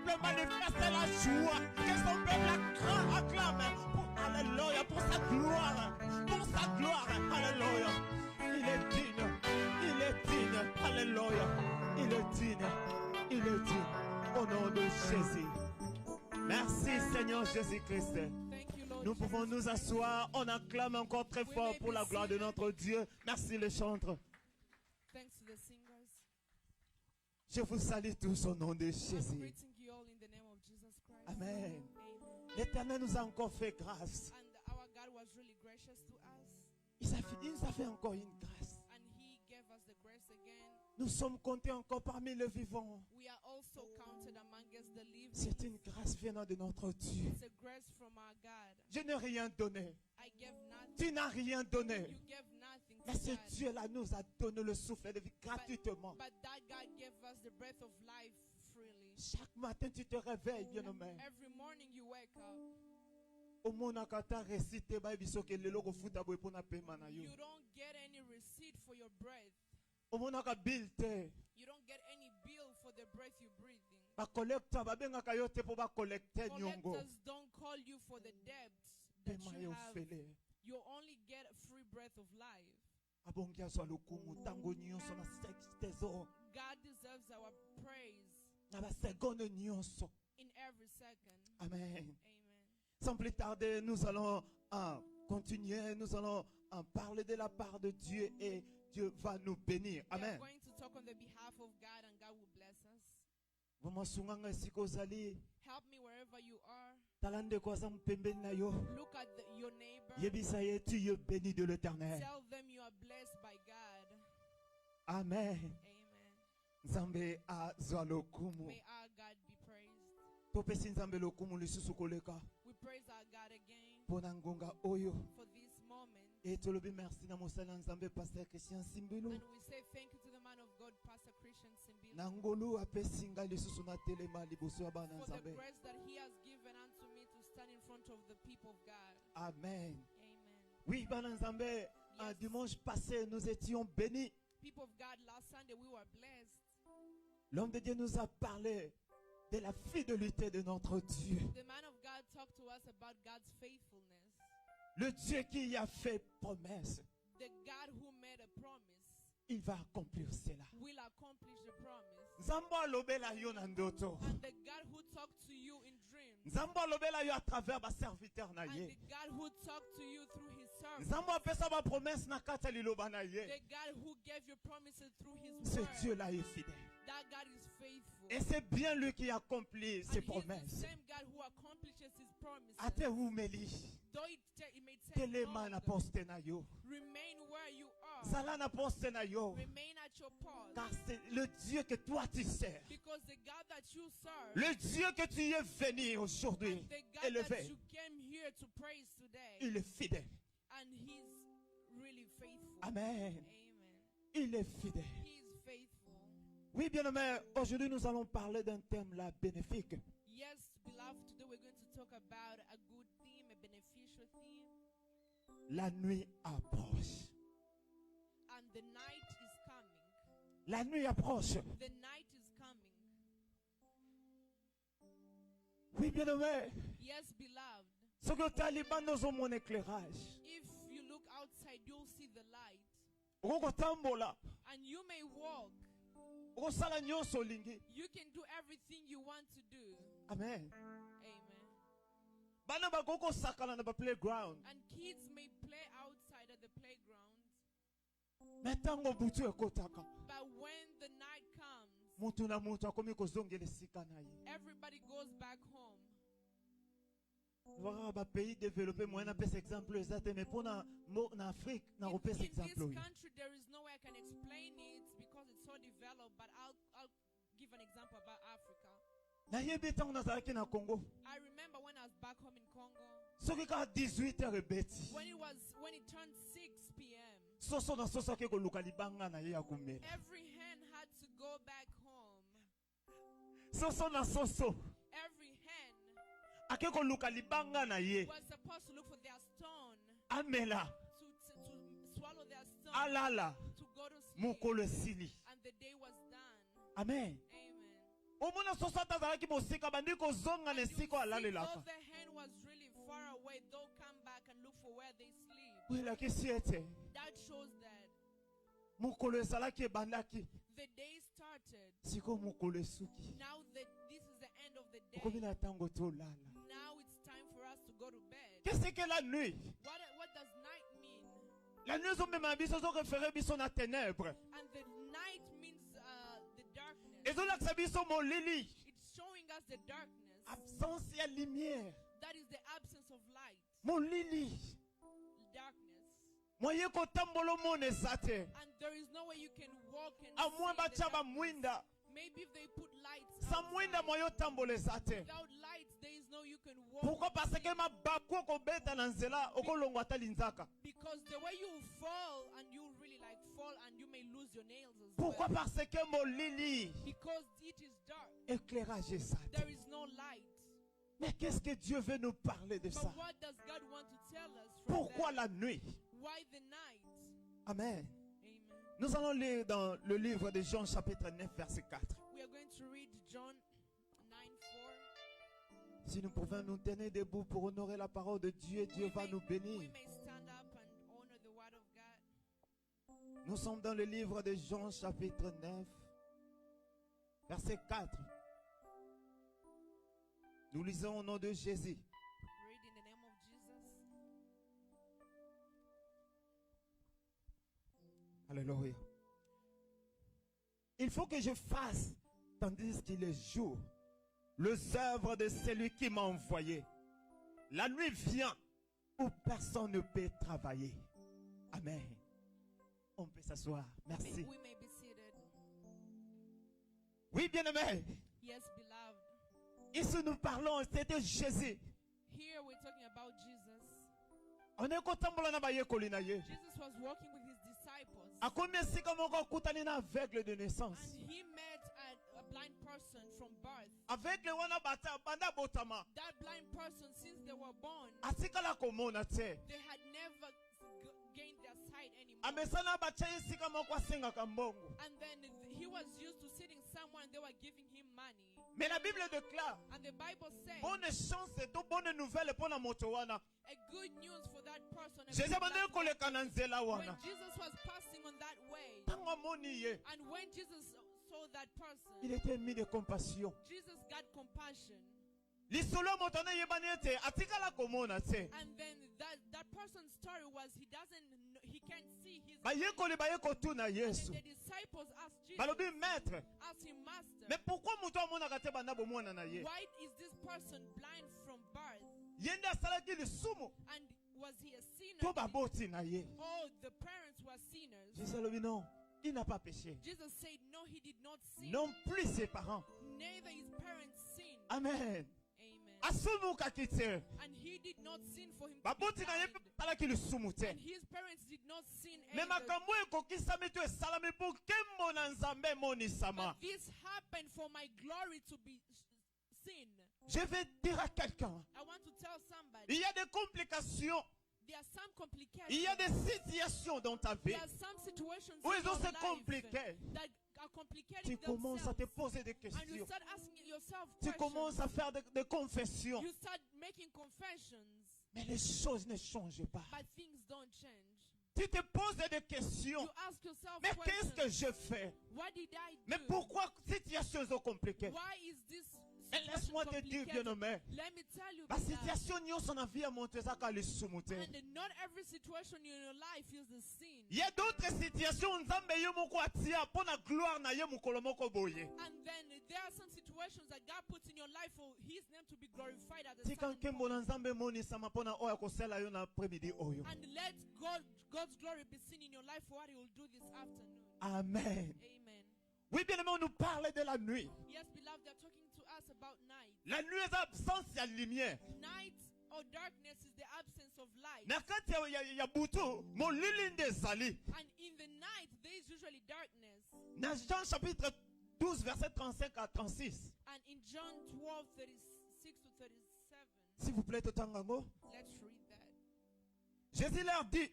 peuple manifeste la joie, que son peuple acclame pour, alléluia, pour sa gloire, alléluia. Il est digne, alléluia. Il est digne, au nom de Jésus. Merci Seigneur Jésus-Christ. Nous pouvons nous asseoir, on acclame encore très fort pour la gloire de notre Dieu. Merci les chantres. Je vous salue tous au nom de Jésus. Amen. L'Éternel nous a encore fait grâce. Il nous a fait encore une grâce. Nous sommes comptés encore parmi les vivants. C'est une grâce venant de notre Dieu. Je n'ai rien donné. Tu n'as rien donné. Mais ce Dieu-là nous a donné le souffle de vie gratuitement. Chaque matin tu te réveilles, bien-aimé. You don't get any receipt for your breath. You don't get any bill for the breath you're breathing. Collectors don't call you for the debts that you have. You only get a free breath of life. God deserves our praise in every second. Amen. Amen. Sans plus tarder, nous allons continuer, nous allons parler de la part de Dieu et Dieu va nous bénir. Amen. We are going to talk on the behalf of God and God will bless us. Help me wherever you are. Look at your neighbor. Tu es béni de l'Éternel. Tell them you are blessed by God. Amen. Amen. May our God be praised. We praise our God again for this moment. And we say thank you to the man of God, Pastor Christian Simbilo, for the grace that he has given unto me to stand in front of the people of God. Amen. Amen. Oui, Bananzambe, Yes. dimanche passé, nous étions bénis. People of God, last Sunday we were blessed. L'homme de Dieu nous a parlé de la fidélité de notre Dieu. The man of God talked to us about God's faithfulness. Le Dieu qui a fait promesse, The God who made a promise il va accomplir cela. will accomplish the promise. Nzambo alobela yo na ndoto. And the God who talked to you in dreams. Nzambo alobela yo à travers ba serviteur na And the ye. God who talked to you through his servant. Nzambo apesa ba promesse na kati ya liloba na The ye. God who gave you promises through his Ce word. Dieu-là est fidèle. That God is faithful. Et c'est bien lui qui accomplit ses And he's the promesses. same God who accomplishes his promises. Ate umeli. Though it may take Telema na long, poste na yo. remain where you are. Zala na poste na yo. Remain at your post. Car c'est le Dieu que toi tu sers. Because the God that you serve, Le Dieu que tu es venu aujourd'hui and the God that élever, you came here to praise today, il est fidèle. and he's really faithful. Amen. Amen. Il est fidèle. He is faithful. Oui, bien-aimé, aujourd'hui nous allons parler d'un thème là bénéfique. Yes, beloved, today we're going to talk about a good theme, a beneficial theme. La nuit approche. And the night is coming. La nuit approche. The night is coming. Oui, bien-aimé. Yes, beloved. Ce que Taliban nous ont mon éclairage. If you look outside, you'll see the light. Rokotambola. And you may walk. Rosala nyonso lingi. You can do everything you want to do. Amen. Amen. Bana bakoko sakala na ba playground. And kids may play outside at the playground. Metango butu ekotaka. But when the night comes, Mutu na mutu akomi kozongela esika na ye. everybody goes back home. Voilà ba pays développé moi na pesa exemple exact mais pour na Afrique na In repesa this exemple. country, there is no way I can explain it because it's so developed, but I'll give an example about Africa. Na yebi tango nazalaki na Congo. I remember when I was back home in Congo, Soki ka 18h ebeti. when it turned 6 p.m., Soso na soso ke koluka libanga na ye ya kumela. every hen had to go back home. Soso na soso Every hen ake koluka libanga na ye. was supposed to look for their stone Amela to swallow their stone, alala to go to sleep, mokolo esili. and the day was done. Amen. Amen. omona soso atazalaki mosika bandi kozonga na esika alalelaka. Though the hand was really far away, they'll come back and look for where they sleep. Elakisi ete That shows that mokolo ezalaki ebandaki the day started. siko mokolo esuki. Now that this is the end of the day. Okomi na ntango tolala. Now it's time for us to go to bed. Qu'est-ce que la nuit? What does night mean? La nuit ezomema biso ezoreferé biso na ténèbres. And the night means the darkness. Ezolakisa biso molili. It's showing us the darkness. Absence ya lumière. That is the absence of light. Molili. Darkness. Moye kotambola omona eza te. And there is no way you can walk and Amwe see the batya darkness. bamwinda. Maybe if they put lights Sa outside, mwinda moye otambola eza te. without lights there is no you can walk. Pourquoi? Parce que mabaku okobeta na nzela okolongwa ata linzaka. Because the way you fall and you really like fall and you may lose your nails as Pourquoi? well. Parce que molili. Because it is dark. Éclairage eza te. There is no light. Mais qu'est-ce que Dieu veut nous parler de But ça? what does God want to tell us from Pourquoi that? la nuit? Why the night? Amen. Amen. Nous allons lire dans le livre de Jean chapitre 9 verset 4. We are going to read John 9:4. Si nous pouvons nous tenir debout pour honorer la parole de Dieu, Dieu va nous bénir. We may stand up and honor the word of God. Nous sommes dans le livre de Jean chapitre 9 verset 4. Nous lisons au nom de Jésus. Read in the name of Jesus. Alléluia. Il faut que je fasse, tandis qu'il est jour, les œuvres de celui qui m'a envoyé. La nuit vient où personne ne peut travailler. Amen. On peut s'asseoir. Merci. We may be seated. Oui, bien-aimé. Yes, beloved. Ici nous parlons, c'était Jésus. Here we're talking about Jesus. On est kotambola na bayekoli na ye. Jesus was walking with his disciples. Akomi esika moko akutani na aveugle de naissance. And he met a blind person from birth. Aveugle wana banda botama. That blind person, since they were born, Asikala komona te. they had never gained their sight anymore. Amesana bacha esika moko asengaka mbongo. And then he was used to sitting somewhere and they were giving him money. Mais la Bible déclare, And the Bible says, bonne chance et toute bonne nouvelle pour la moto wana. a good news for that person. a Jésus good bande luck. koleka na nzela When wana. Jesus was passing on that way, Tango amoni ye, and when Jesus saw that person, il était mis de compassion. Jesus got compassion. Lisolo moto na yebani ete atikala komona te. And then that person's story was he can't see his Bayekoli bayeko tu na And Yesu. then the disciples asked Jesus, Balobi maître, asked him, Master, mais pourquoi moto amonaka te banda bomwana na ye? why is this person blind from birth? Yende asalaki lisumu. And was he a sinner? To baboti na ye. Oh, the parents were sinners. Jésus alobi non, il n'a pas péché. Jesus said, no, he did not sin. Non plus ses parents. Neither his parents sinned. Amen. Amen. Asumuka kite. And he did not sin for him to be Baboti na ye blind. talaki lisumu te. And his parents did not sin Mais either. makambo ekokisami to esalami pour nkembo na Nzambe emonisama. But this happened for my glory to be seen. Je vais dire à quelqu'un, I want to tell somebody, il y a des complications, there are some complications. il y a des situations dans ta vie There are some situations où in ils your ont se life compliquer. that are complicating Tu commences à te themselves. poser des And you questions. start asking yourself Tu questions. commences à faire des confessions. You start making confessions. Mais les choses ne changent pas. But things don't change. Tu te poses des questions. You ask yourself Mais qu'est-ce questions. que je fais? What did I do? Mais pourquoi situations sont compliquées? Why is this Et situation laisse-moi te dire, complicated? bien-aimé, Let me tell you, la beloved, situation nyonso na vie ya moto ezaka lisumu te. and not every situation in your life is the same. Il y a d'autres situations nzambe ye moko atia pour na gloire na ye mokolo moko boye. And then there are some situations that God puts in your life for His name to be glorified at the Tika certain nkembo na point. nzambe emonisama mpona oyo akosala yo na après-midi oyo. And let God's glory be seen in your life for what He will do this afternoon. Amen. Amen. Oui, bien aimé, on nous parle de la nuit. Yes, beloved, they're talking to us about night. La nuit est absence ya lumière. Night or darkness is the absence of light. Na kati ya butu molili nde ezali. And in the night, there is usually darkness. Na Jean chapitre 12 verset 35 à 36. And in John 12, 36 to 37, S'il vous plaît, totangango. let's read that. Jésus leur dit,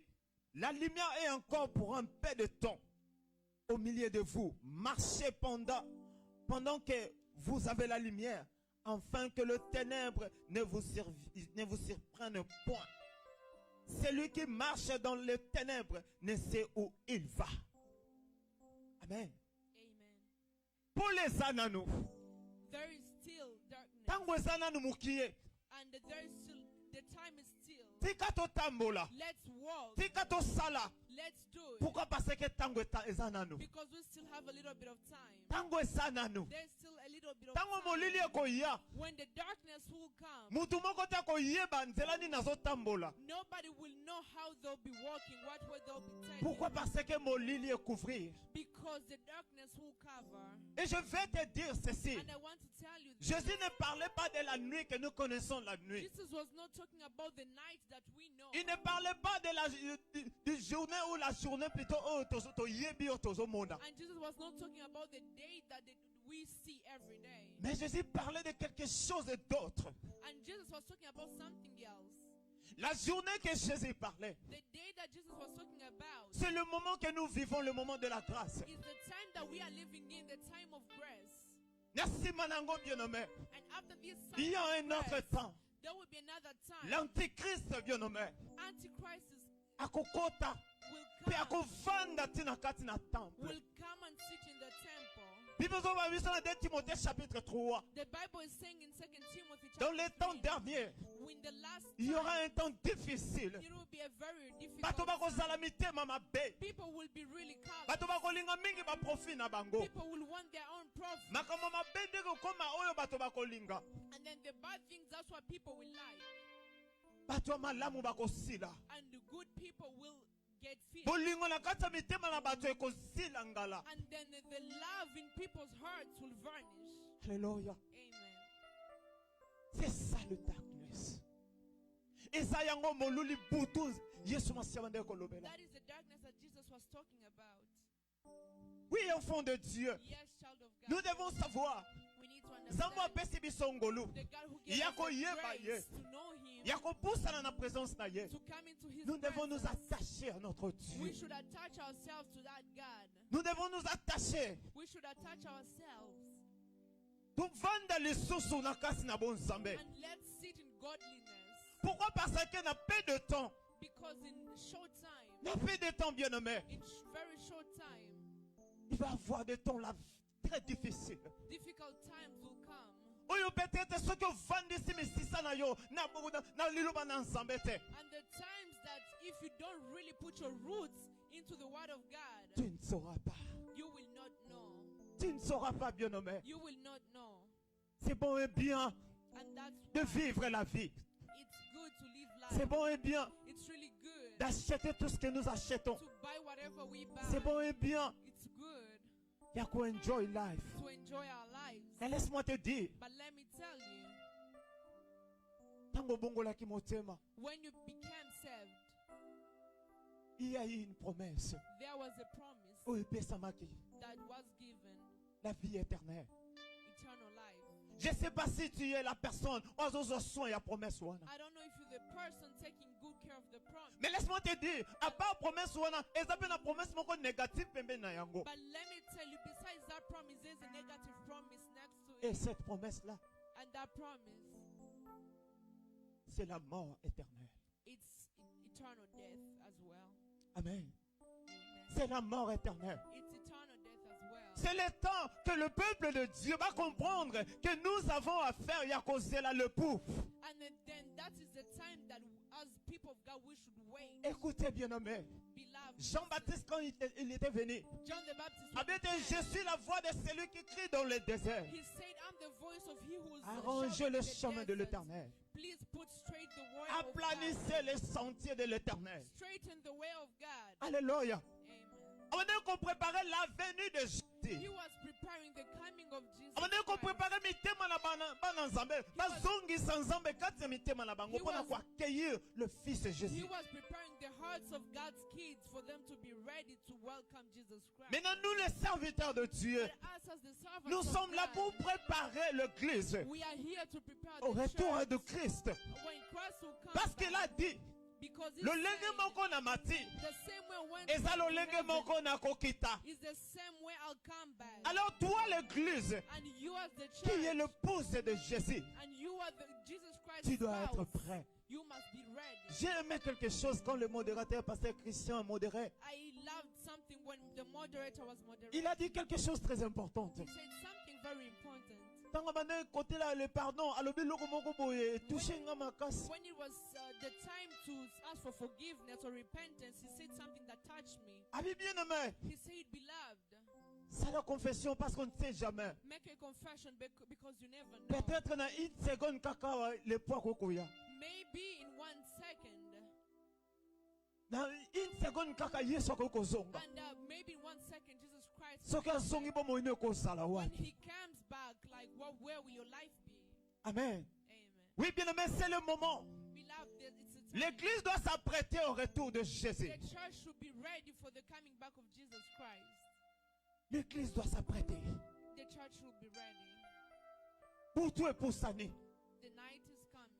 la lumière est encore pour un peu de temps au milieu de vous. Marchez pendant que vous avez la lumière, afin que le ténèbre ne vous surprenne point. Celui qui marche dans les ténèbres ne sait où il va. Amen. Amen. Pour les ananou, There is still darkness. tango ezananu mukiye, And there is still, the time is still. tika to tambola, Let's walk. tika to sala. Let's do it. Pourquoi? Parce que tango ezananu. Because we still have a little bit of time. Tango ezananu. There's still a little bit of Tango time. molili ekoya, When the darkness will come, mutu moko te koyeba nzela nini nazotambola. nobody will know how they'll be walking, what way they'll be taking. Pourquoi? Parce que molili couvrir. Because the darkness will cover. Et je vais te dire ceci. And I want to tell you this. Jésus ne parlait pas de la nuit que nous connaissons la nuit. Jesus was not talking about the night that we know. Il ne parlait pas de la journée ou la journée plutôt yebi mona. And Jesus was not talking about the day that we see every day. Mais Jésus parlait de quelque chose d'autre. And Jesus was talking about something else. La journée que Jésus parlait, The day that Jesus was talking about c'est le moment que nous vivons, le moment de la grâce. is the time that we are living in, the time of grace. Merci Manango bien-aimé. And after this Il y a time un of autre grace, temps. there will be another time. L'antichrist bien-aimé. Antichrist Akokota. Pe will come, akovanda tina kati na temple. will come and sit in the temple. Bible zo ba biso na 2 Timothée chapitre 3. The Bible is saying in 2 Timothy Dans chapter les temps 3, derniers, in the last il y aura time, un temps difficile. it will be a very difficult Bato bakozala time. mitema mabe. People will be really callous. Bato bakolinga mingi ba profit na bango. People will want their own profit. Makambo mabe ndenge okoma oyo bato bakolinga. And then the bad things, that's what people will like. Bato malamu bakosila. And the good people will get filled. Bolingo na kati ya mitema na bato ekosila ngala. And then the love in people's hearts will vanish. Alléluia. Amen. C'est ça le darkness. Eza yango moluli butu Yesu masiya bande kolobela. That is the darkness that Jesus was talking about. Oui, enfant de Dieu. Yes, child of God. Nous devons savoir. We need to Nzambo understand apesi biso ngolu. the God who gave Yako us the yeba ye. grace to know Him, Ya kopusana na présence na ye. to come into His Nous devons nous presence. attacher à notre We Dieu. should attach ourselves to that God. Nous devons nous attacher. We should attach ourselves Tuvanda lisusu na kasi na bon Nzambe. and let's sit in godliness. Pourquoi? Parce que na peu de temps. Because in short time, Na peu de temps, bien-aimé. in very short time, Il va y avoir des temps là très difficiles. difficult times will come. Oyo peut-être ceux qui vendent misisa na yo na liloba na Nzambe te. And the times that if you don't really put your roots into the Word of God, Tu ne sauras pas. you will not know. Tu ne sauras pas, bien-aimé. You will not know. C'est bon et bien And that's de why vivre la vie. it's good to live C'est life. bon et bien It's really good d'acheter tout ce que nous achetons. to buy whatever we buy. C'est bon et bien. It's good Il y a quoi enjoy life. to enjoy our lives. Et laisse-moi te dire, But let me tell you, tango bongolaki motema, when you became saved, il y a eu une promesse. there was a promise Oyo epesamaki, that was given, la vie éternelle. eternal life. Je ne sais pas si tu es la personne ozo soin ya promesse wana. I don't know if you're the person taking good care of the promise. Mais laisse-moi te dire, à part promesse wana, eza pe na promesse moko négative pembe na yango. But let me tell you, besides that promise, there's a negative promise next to Et it. cette promesse là, And that promise, c'est la mort éternelle. it's eternal death as well. Amen. Amen. C'est la mort éternelle. It's eternal death as well. C'est le temps que le peuple de Dieu va comprendre que nous avons affaire à cause là le pouf. And then that is the time that as people of God, we should wait. Écoutez bien aimé, Beloved, Jean-Baptiste quand il était venu, John the Baptist, avait dit, je suis la voix de celui qui crie dans le désert. he said, I'm the voice of he who is Arrangez le chemin de desert. l'éternel. Please put straight the way of God. Aplanissez les sentiers de l'éternel. Straighten the way of God. Alléluia. Amen. On est qu'on préparait la venue de Jésus. He was preparing the coming of Jesus On est qu'on Christ. préparait mitema na bana nzambe. Bazongisa nzambe kati ya mitema na bango pour accueillir le fils de He Jésus. was preparing the hearts of God's kids for them to be ready to welcome Jesus Christ. Maintenant, nous les serviteurs de Dieu, But us as the servants nous of sommes là pour God, préparer l'église we are here to prepare au the retour church de Christ. when Christ will come Parce qu'il a back. dit, Because he lolenge said, moko na mati the same way I went eza to lolenge heaven moko na kokita. is the same way I'll come back. Alors toi l'église And you as the qui est church, l'épouse de Jésus, and you are the Jesus Christ tu dois être spouse, prêt. you must be ready. J'ai aimé quelque chose quand le modérateur, pasteur Christian, a modéré. I loved something when the moderator was moderating. Il a dit quelque chose de très important. He said something very important. Tanga bana côté là le pardon, alobi loko moko boye touché nga makasi. When it was the time to ask for forgiveness or repentance, he said something that touched me. Abi bien aimé, He said, beloved, c'est la confession parce qu'on ne sait jamais. make a confession because you never know. Peut-être na une seconde kaka le poids kokoya. Maybe in 1 second, Na une seconde kaka Yesu kokozonga. and maybe in 1 second, Jesus Christ, Soki azongi bo moine kozala when wapi. he comes back, like, where will your life be? Amen. Amen. Oui, bien aimé, c'est le moment. Beloved, it's a time. L'église doit s'apprêter au retour de Jésus. The church should be ready for the coming back of Jesus Christ. L'église doit s'apprêter. The church should be ready. Pour tout et pour Sani. The night is coming.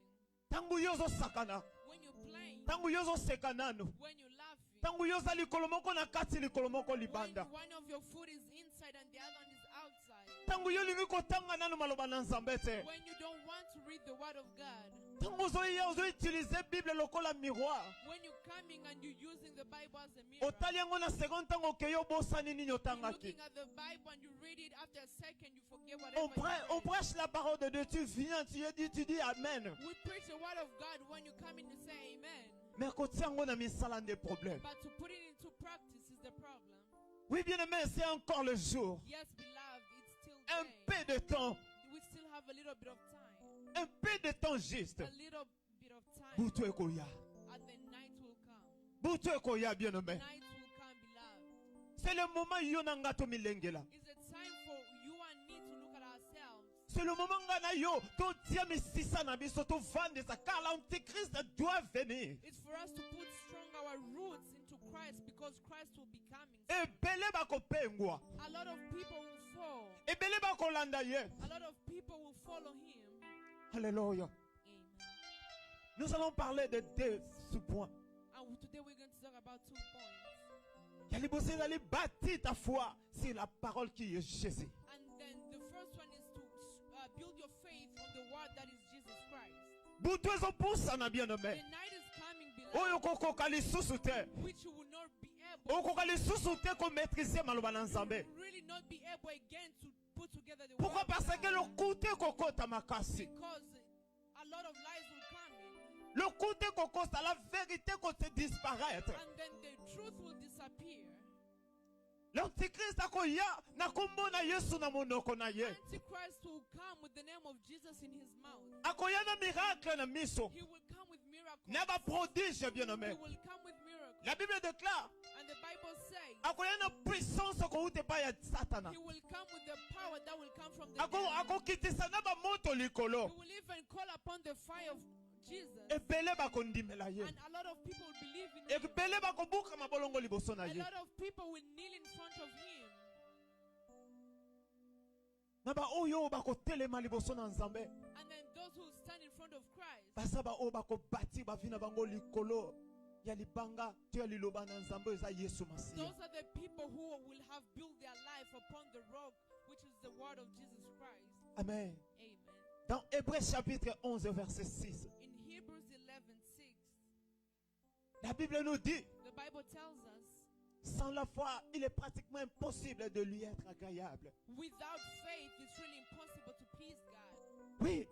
Tangu yozo sakana. When you're playing, Tangu yozo sekanano. when you're laughing, Tangu yoza likolomoko na kati likolomoko when libanda. one of your foot is inside and the other one is outside, Tangu yo lingi kotanga nano maloba na nzambe te. when you don't want to read the word of God, Tangu ozo utiliser Bible lokola miroir. when you're coming and you're using the Bible as a mirror, Otali yango na seconde tango keyo bosani nini you're otangaki. looking at the Bible and you read it, after a second you forget whatever you On read. prêche la parole de Dieu, tu viens, tu dis Amen. We preach the word of God. When you come in, you say amen. Mais kotia yango na misala des problèmes. But to put it into practice is the problem. Oui, bien aimé, c'est encore le jour. Yes, beloved, it's still Un day. peu de temps. We still have a little bit of time. Un peu de temps juste. A little bit of time. Butu ekoya. And the night will come. Butu ekoya, bien aimé. Night will come, beloved. C'est le moment yo nanga to milengela. It's a time for you and me to look at ourselves. C'est le moment ngana yo to tia misisa na biso to vendre sa car l'antéchrist doit venir. It's for us to put strong our roots into Christ because Christ will be coming. Ebele bakopengwa. A lot of people will fall. Ebele bakolanda ye. A lot of people will follow him. Alléluia. Amen. Nous allons parler de deux sous-points. And today we're going to talk about 2 points. Yalibose d'aller bâtir ta foi sur la parole qui est Jésus. And then the first one is to build your faith on the word that is Jesus Christ. Butu ezopusa na bien The aimé. night is coming, Oyo beloved, kokoka lisusu te. which you will not be able, Okoka lisusu te ko maîtriser maloba na nzambe. really not be able again to put together the Pourquoi? word Parce of que God. le côté kokota makasi. Because a lot of lies will come in, Le côté kokota, la vérité côté disparaître. and then the truth will disappear. L'antichrist akoya na kombo na Yesu na monoko na ye. Antichrist will come with the name of Jesus in his mouth. Akoya na miracle na miso. He will come with miracles. Na ba prodige bien He aimé. will come with miracles. La Bible déclare And the Bible says akoya na puissance ko ute pa ya Satana. he will come with the power that will come from the Ako devil. kitisa na ba moto He likolo. will even call upon the fire of Jesus. Ebele bakondimela ye. And a lot of people will believe in him. Ebele bakobuka mabolongo liboso na A ye. lot of people will kneel in front of him. Na ba oyo bakotelema liboso na nzambe. And then those who stand in front of Christ, Basa ba oyo bakobati bavina bango likolo ya libanga to ya liloba na nzambe eza Yesu Masiya. those are the people who will have built their life upon the rock, which is the word of Jesus Christ. Amen. Amen. Dans Hébreux chapitre 11 verset 6, In Hebrews 11:6, la Bible nous dit, the Bible tells us, sans la foi, il est pratiquement impossible de lui être agréable. without faith, it's really impossible to please God. Oui,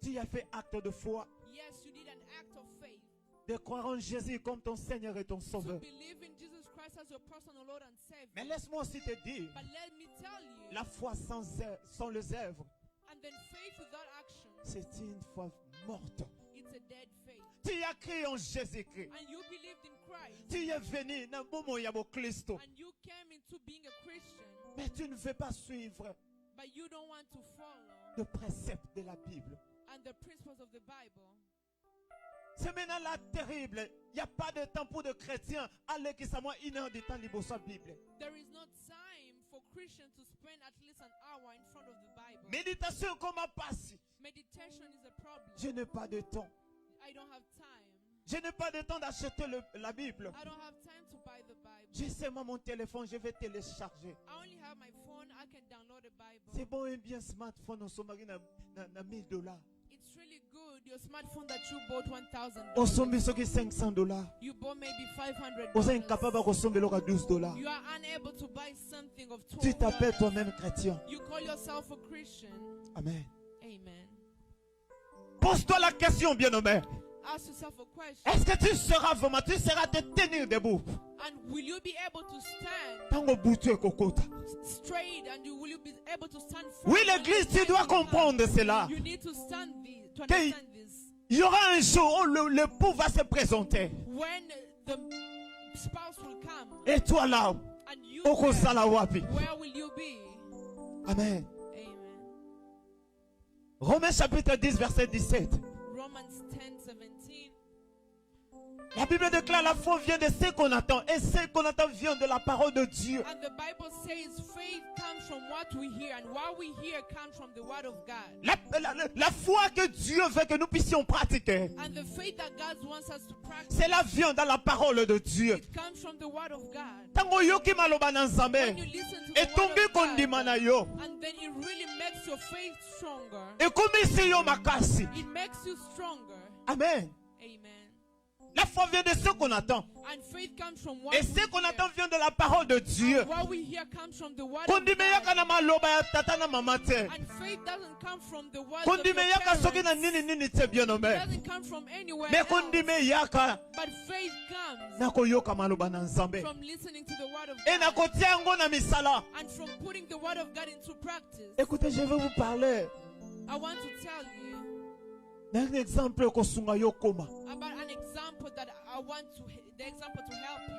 tu as fait acte de foi, Yes, you did an act of faith. de croire en Jésus comme ton Seigneur et ton To Sauveur. believe in Jesus Christ as your personal Lord and Savior. Mais laisse-moi aussi te dire, But let me tell you, la foi sans les œuvres, and then faith without action, c'est une foi morte. it's a dead faith. Tu as cru en Jésus-Christ. And you believed in Christ, Tu es venu dans le moment ya bo Christo. and you came into being a Christian, Mais tu ne veux pas suivre but you don't want to follow le précepte de la Bible. and the principles of the Bible. C'est maintenant là terrible. Il n'y a pas de temps pour de chrétiens. Allez, qui s'amoie une heure de temps libre sur la Bible. There is no time for Christians to spend at least an hour in front of the Bible. Méditation comme à passe. Meditation is a problem. Je n'ai pas de temps. I don't have time. Je n'ai pas de temps d'acheter la Bible. I don't have time to buy the Bible. J'ai seulement mon téléphone, je vais télécharger. I only have my phone. I can download a Bible. C'est bon et bien smartphone, on s'en marie na $1000. It's really good. Your smartphone that you bought $1,000. On s'en met sur $500. You bought maybe $500. On est incapable de consommer le $12. You are unable to buy something of $12. Tu t'appelles toi-même chrétien. You call yourself a Christian. Amen. Amen. Pose-toi la question, bien-aimé. Ask yourself a question. Est-ce que tu seras vraiment, tu seras te tenir debout? And will you be able to stand Tango boutu kokota. straight, and will you be able to stand firm? Oui, l'église, tu dois comprendre cela. You need to stand to Que- understand this. Il y aura un jour où le l'époux va se présenter. When the spouse will come, Et toi là, and you oko there, sala wapi? where will you be? Amen. Amen. Romains chapitre 10, verset 17. Romans 10:17. La Bible déclare la foi vient de ce qu'on attend. Et ce qu'on attend vient de la parole de Dieu. And the Bible says faith comes from what we hear, and what we hear comes from the word of God. La foi que Dieu veut que nous puissions pratiquer, And the faith that God wants us to practice, cela vient dans la parole de Dieu. it comes from the word of God. Tango yoki maloba na Nzambe, When you listen to the etongi word of kondima na God, yo. and then it really makes your faith stronger. Ekomisi yo makasi. It makes you stronger. Amen. Amen. La foi vient de ce qu'on attend. And faith comes from what Et we ce qu'on hear. attend vient de la parole de Dieu. And what we hear comes from the word of Kondime yaka God. na maloba ya tata na mama te. And faith doesn't come from the words of Kondime your yaka soki na parents. nini nini te bien It nommé. doesn't come from anywhere Mais else. kondime yaka But faith comes na koyoka maloba na Nzambe. from listening to the word of Et na God, kotia yango na misala. and from putting the word of God into practice. Écoutez, je vais vous parler I want to tell you d'un exemple kosunga yo koma. about an example that I want the example to help you.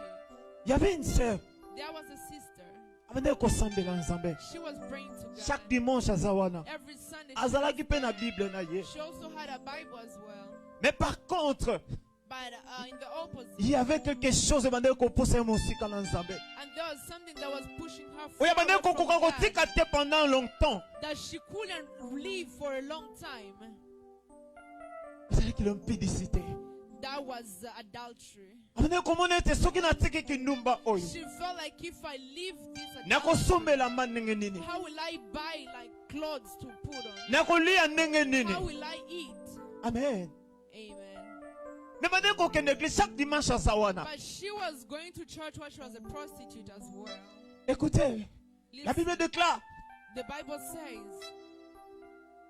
Il y avait une sœur, There was a sister. abandé kosambela Nzambe. She was praying to God. Chaque dimanche azawana. Every Sunday Azalaki pe na Bible na ye. she also had a Bible as well. Mais par contre, But in the opposite, il y avait quelque chose abandé koposa musika na Nzambe. and there was something that was pushing her Oya abandé forward from kokoka God, kotika te pendant longtemps. that she couldn't live for a long time. Azalaki l'impudicité. That was adultery. Abandé komona ete soki natiki kindumba oyo. She felt like if I leave this adultery, Nakosombela ma ndenge nini? how will I buy like clothes to put on? Nakolia ndenge nini? How will I eat? Amen. Amen. Mais abandé kokende église chaque dimanche azawana. But she was going to church while she was a prostitute as well. Écoutez, la Listen, Bible déclare, the Bible says,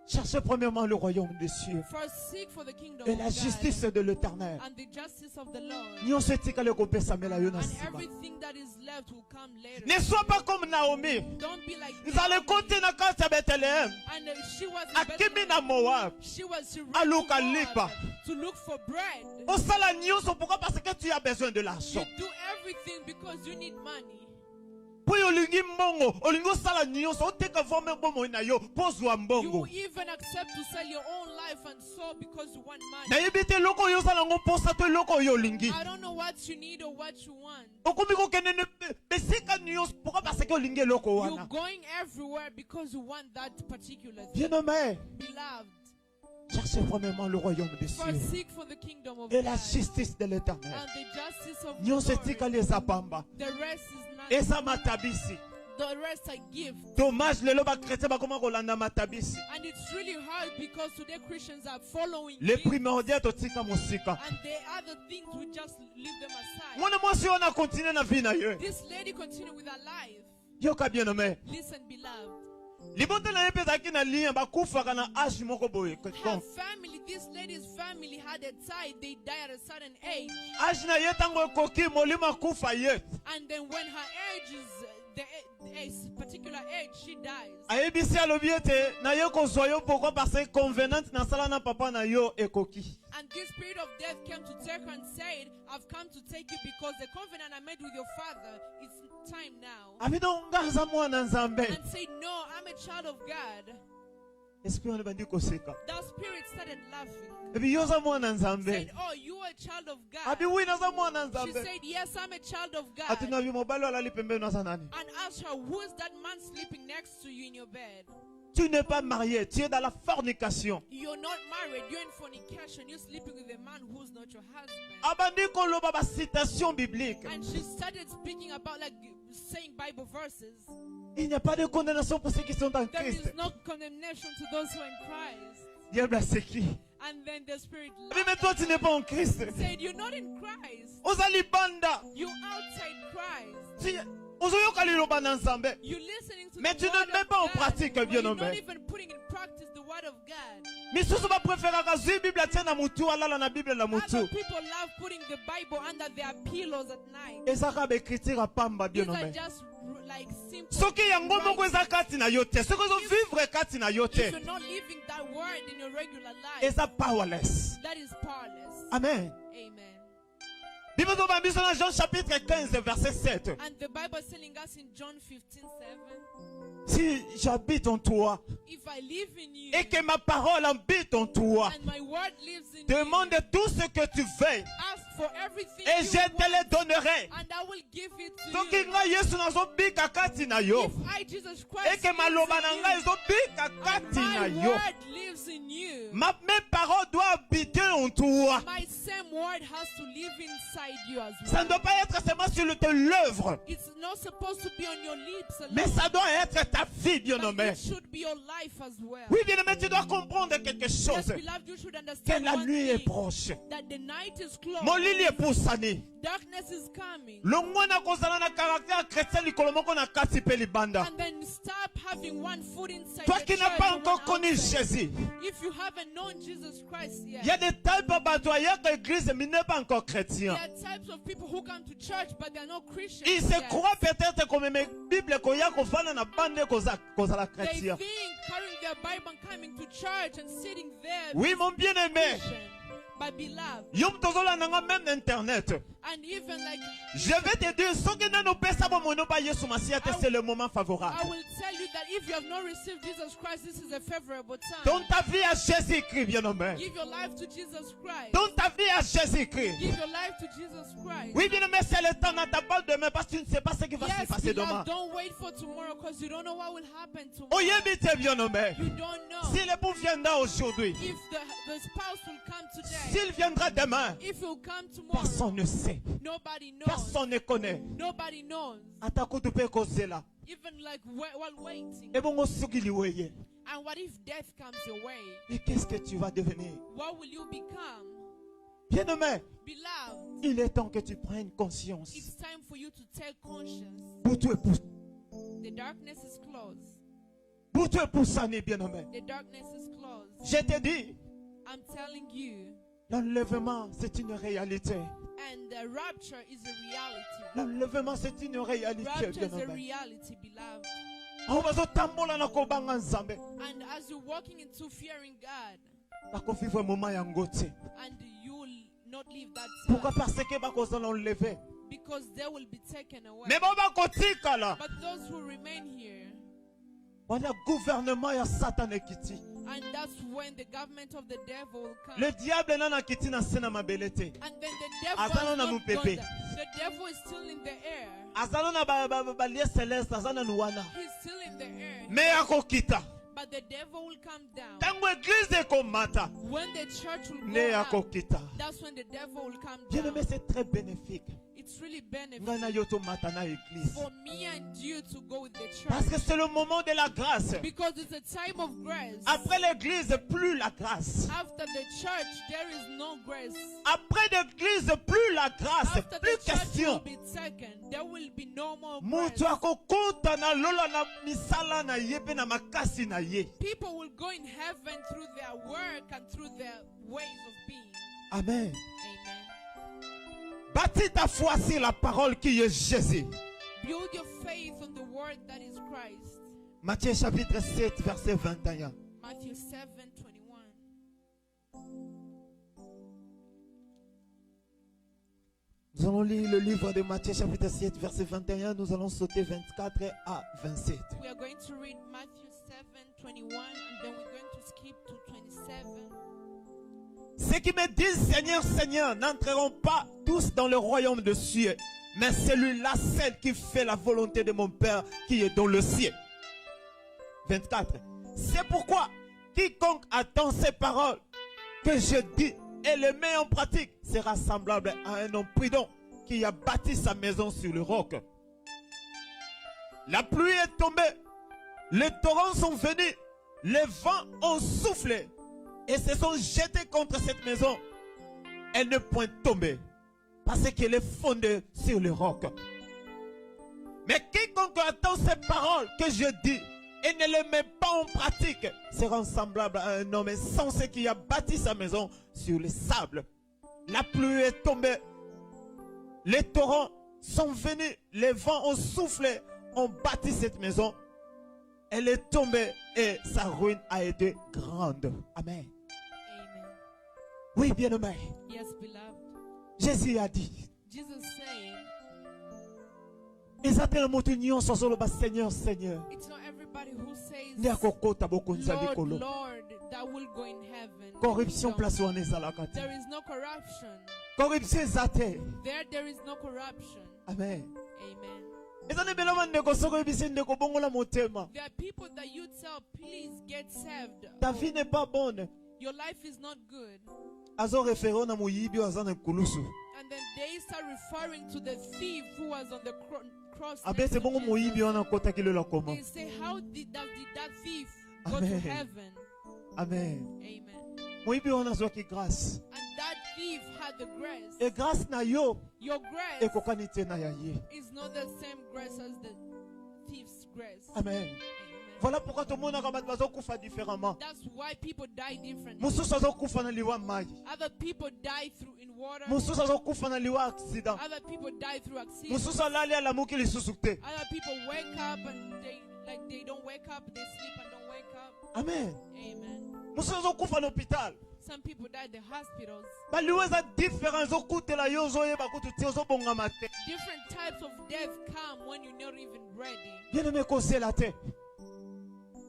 cherchez premièrement le royaume des cieux first seek for the kingdom et of la God justice de l'Éternel. and the justice of the Lord. Nyonso etikali kopesamela yo na And nsima. everything that is left will come later. Ne sois pas comme Naomi. Don't be like Nzale koti na kati ya Bethlehem. And she was in Akimi na Moab. She ran Aluka to Moab lipa. to look for bread. Osala nyonso pourquoi? Parce que tu as besoin de You l'argent. do everything because you need money. Po olingi mbongo, olingi osala nyonso, oteka vome bomo na yo, pozwa You mbongo. even accept to sell your own life and soul because you want money. Nayebi te loko oyo osala ngo posa to loko oyo olingi. I don't know what you need or what you want. Okomi kokende ne besika nyonso pourquoi? Parce que olingi eloko You're wana. going everywhere because you want that particular thing. Bien-aimé, Beloved, cherchez premièrement le royaume des cieux first seek for the kingdom of et la God justice de l'Éternel. and the justice of the Nyonso Lord. etikali eza pamba. The rest is not. Eza matabisi. The rest I give. Dommage lelo ba chrétien bakoma kolanda matabisi. And it's really hard because today Christians are following Le this, primordial totika mosika. and the other things we just leave them aside. Mwana mwasi ona continue na vie na yo. This lady continued with her life. Yoka bien-aimé. Listen, beloved. Libota na ye mpe ezalaki na lien bakufaka na age moko boye. Her family, this lady's family had a tie. They die at a certain age. Age na ye ntango ekoki molimo akufa ye. And then when her age is a particular age, she dies. Ayebisi alobi ete na ye kozwa yo pourquoi? Parce que convenante nasala na papa na yo ekoki. And this spirit of death came to take her and said, I've come to take you because the covenant I made with your father, it's time now. Abido nga aza mwana Nzambe. And said, no, I'm a child of God. Esprit on bandi koseka. That spirit started laughing. Ebi yo aza mwana Nzambe. Said, oh, you are a child of Abi God. oui naza mwana She Nzambe. said, yes, I'm a child of God. Atuna bi mobali alali pembeni aza nani? And asked her, who is that man sleeping next to you in your bed? Tu n'es pas marié, tu es dans la fornication. You're not married, you're in fornication, you're sleeping with a man who's not your husband. Abandi koloba ba citation biblique. And she started speaking about like saying Bible verses. Il n'y a pas de condamnation pour ceux qui sont en There Christ. is no condemnation to those who are in Christ. Diable a sécrit. And then the Spirit Mais toi tu n'es pas en Christ. said, you're not in Christ. Ozali banda. You're outside Christ. Tu ozoyoka liloba na nzambe. You're listening to Mais the tu word ne mets of pas en God, pratique, but bien you're not nommé. even putting in practice the word of God. Misusu ba préférera zui Bible tia na mutu alala na Bible na Other mutu. people love putting the Bible under their pillows at night. Ezaka ba écriture a pamba bien These are nommé. just like simple. Soki yango moko eza kati na yo te. Soki ozo vivre kati na yo If te. you're not living that word in your regular life, Eza powerless. that is powerless. Amen. Amen. Bible zo bambiso na Jean chapitre 15 verset 7. And the Bible is telling us in John 15:7, Si j'habite en toi if I live in you et que ma parole habite en toi, and my word lives in demande you, tout ce que tu veux ask for everything et you je te le want, donnerai. and I will give it to Soki you. nga Yesu nazobika kati na yo If I, Jesus et Christ, que maloba na ngai lives ezobika in kati you, na my yo, word lives in you, mes paroles doivent habiter en toi. my same word has to live inside you as Ça well. ne doit pas être seulement sur l'œuvre, It's not supposed to be on your lips alone, mais ça doit être ta vie, bien but nommé. it should be your life as well. Oui, bien nommé, tu dois comprendre quelque Yes, chose. beloved, you should Que understand la one nuit est thing, proche. that the night is close. Molili epusani. Darkness is coming. Longwana kozala na caractère chrétien likolo moko na kati pe libanda. And then stop having one foot inside Toi the qui n'as church pas and encore one connu outside. Jésus, If you haven't known Jesus Christ yet, il y a des types de bateaux ailleurs que l'église mais n'est pas encore there chrétien. are types of people who come to church but they're not Christians Ils se yet. croient peut-être comme mes Bible koya kofana na bande kozala They chrétien. think carrying their Bible and coming to church and sitting there Oui, mon bien-aimé. Christian. But beloved, Yom tozola nanga même internet. and even like Je vais te dire, ce que nous pesa bo mono ba Yesu Masia, c'est le moment favorable. I will tell you that if you have not received Jesus Christ, this is a favorable time. Donne ta vie à Jésus-Christ, bien-aimé. Give your life to Jesus Christ. Donne ta vie à Jésus-Christ. Give your life to Jesus Christ. Oui, bien-aimé, c'est le temps, n'attends pas demain parce que tu ne sais pas ce qui va se Yes, passer demain. beloved, don't wait for tomorrow because you don't know what will happen tomorrow. Oh, yébite, bien-aimé. You don't know Si l'époux viendra aujourd'hui, if the spouse will come today. s'il viendra demain, If he'll come tomorrow, personne ne sait. nobody knows. Personne ne connaît. Nobody knows. Atakutu pe kozela. Even like while waiting. Et bon, soki liweye. And what if death comes your way? Et qu'est-ce que tu vas devenir? What will you become? Bien-aimé, Beloved, il est temps que tu prennes conscience. it's time for you to take conscience. Pour toi, pour The darkness is close. toi, pour ça, bien-aimé. The darkness is close. Je te dis, I'm telling you. l'enlèvement, c'est une réalité. And the rapture is a reality. L'enlèvement, c'est une réalité, Rapture is a bien-aimé. reality, beloved. Obazotambola na kobanga nzambe. And as you're walking into fearing God, Bakofivre moment yango te. and you will not leave that Pourquoi? time, Parce que bakozala enlevé. because they will be taken away. Mais bon bakotikala. But those who remain here, Voilà gouvernement ya Satan ekiti. and that's when the government of the devil will come. Le diable nana kiti na sena mabele te. And then the devil Azana has na not mupepe. gone down. The devil is still in the air. Azana na ba lié céleste azana nuwana. He's still in the air. Mais akokita. But the devil will come down. Tango église ekomata. When the church will Ne go up, akokita. that's when the devil will come Bien down. aimé, c'est très bénéfique. It's really beneficial Ngana yoto mata na église. for me and you to go with the Parce que church. c'est le moment de la grâce. Because it's a time of grace. Après l'église, plus la grâce. After the church, there is no grace. Après l'église, plus la grâce. After Plus the church question. will be taken, there will be no more grace. Mutu akokota na lola na misala na ye pe na makasi na ye. People will go in heaven through their work and through their ways of being. Amen. Amen. Bâtis ta foi sur la parole qui est Jésus. Build your faith on the word that is Christ. Matthieu chapitre 7 verset 21. Matthew 7:21. Nous allons lire le livre de Matthieu chapitre 7 verset 21. Nous allons sauter 24 à 27. We are going to read Matthew 7:21 and then we're going to skip to 27. Ceux qui me disent Seigneur, Seigneur n'entreront pas tous dans le royaume de cieux, mais celui-là, celle qui fait la volonté de mon Père qui est dans le ciel. 24. C'est pourquoi quiconque attend ces paroles que je dis et les met en pratique sera semblable à un homme prudent qui a bâti sa maison sur le roc. La pluie est tombée, les torrents sont venus, les vents ont soufflé et se sont jetés contre cette maison. Elle ne point tombée parce qu'elle est fondée sur le roc. Mais quiconque attend ces paroles que je dis et ne les met pas en pratique sera semblable à un homme insensé qui a bâti sa maison sur le sable. La pluie est tombée, les torrents sont venus, les vents ont soufflé, ont bâti cette maison. Elle est tombée et sa ruine a été grande. Amen. Amen. Oui, bien-aimé. Yes, beloved. Jésus a dit. Jesus said, It's not everybody who says, Lord, Lord, that will go in heaven. Corruption No. place wane ezalaka te. There is no corruption. Corruption eza te. There is no corruption. Amen. Amen. Ezane beloma ndeko soko yebisi ndeko bongola motema. There are people that you tell, please get saved. Ta vie n'est pas bonne. Your life is not good. Azo refero na muyibi aza na kulusu. And then they start referring to the thief who was on the cross. Abete bongo muyibi wana kota kilela koma. They say, how did that thief go Amen. to heaven? Amen. Amen. Muyibi wana zwaki grâce. And that thief had the grace. Et grâce na yo Your grace ekokani te na ya ye. is not the same grace as the thief's grace. Amen. Amen. Voilà pourquoi tout le monde a kufa différemment. That's why people die differently. Mususu azokufa na liwa mai. Other people die through in water. Mususu azokufa na liwa accident. Other people die through accidents. Mususu alali alamuki lisusu te. Other people wake up and they don't wake up. They sleep and don't wake up. Amen. Amen. Mususu azokufa na hôpital. Some people die at the hospitals. Baliweza difference okutela yo zoyeba kutu ti ozobongama te. Different types of death come when you're not even ready. Bien-aimé, kozela te.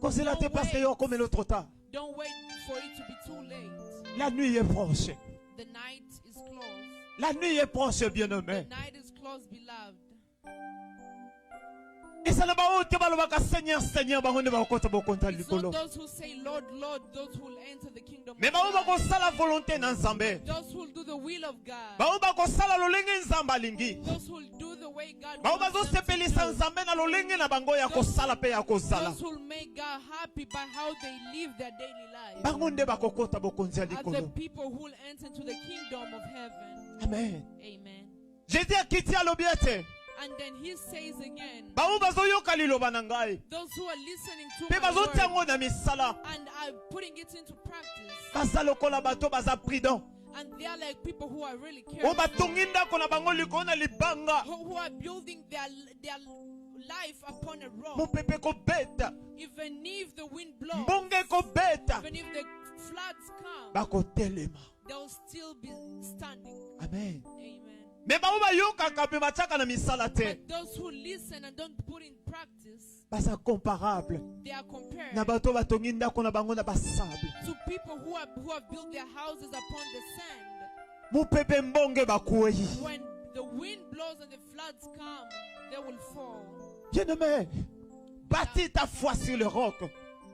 Kozela te parce que yo komelo trop tard. Don't wait for it to be too late. La nuit est proche. The night is close. La nuit est proche, The bien-aimé. night is close, beloved. Et ça n'a pas été balobaka Seigneur, Seigneur, bangonde ba okota bokonta It's likolo. not those who say, Lord, Lord, those who will enter the kingdom Mais of ba God. kosala volonté na Nzambe. Those who will do the will of God. Ba kosala lolingi Nzambe alingi. Those who will do the way God Ba wants them to sepelisa do. Nzambe na lolingi na bango ya kosala pe ya kozala. Those who will make God happy by how they live their daily life. Bangonde ba kokota bokonzi ya Are the likolo. people who will enter into the kingdom of heaven. Amen. Amen. Jésus a quitté alobiete. And then he says again, Ba bazoyoka liloba na ngai. those who are listening to Pe my word bazotiango na misala. and are putting it into practice. Baza lokola bato baza prudent. And they are like people who are really O careful. batongi ndako na bango likolo na libanga. Who are building their life upon a rock. Mopepe kobeta. Even if the wind blows, Mbonge kobeta. even if the floods come, Bakotelema. they'll still be standing. Amen. Amen. Me ba bayokaka pe bataka na misala te. But those who listen and don't put in practice, Baza comparable. they are compared Na bato batongi ndako na bango na basable. to people who have built their houses upon the sand. Mopepe mbonge bakuei. When the wind blows and the floods come, they will fall. Bien-aimé, bâtis ta foi sur le roc.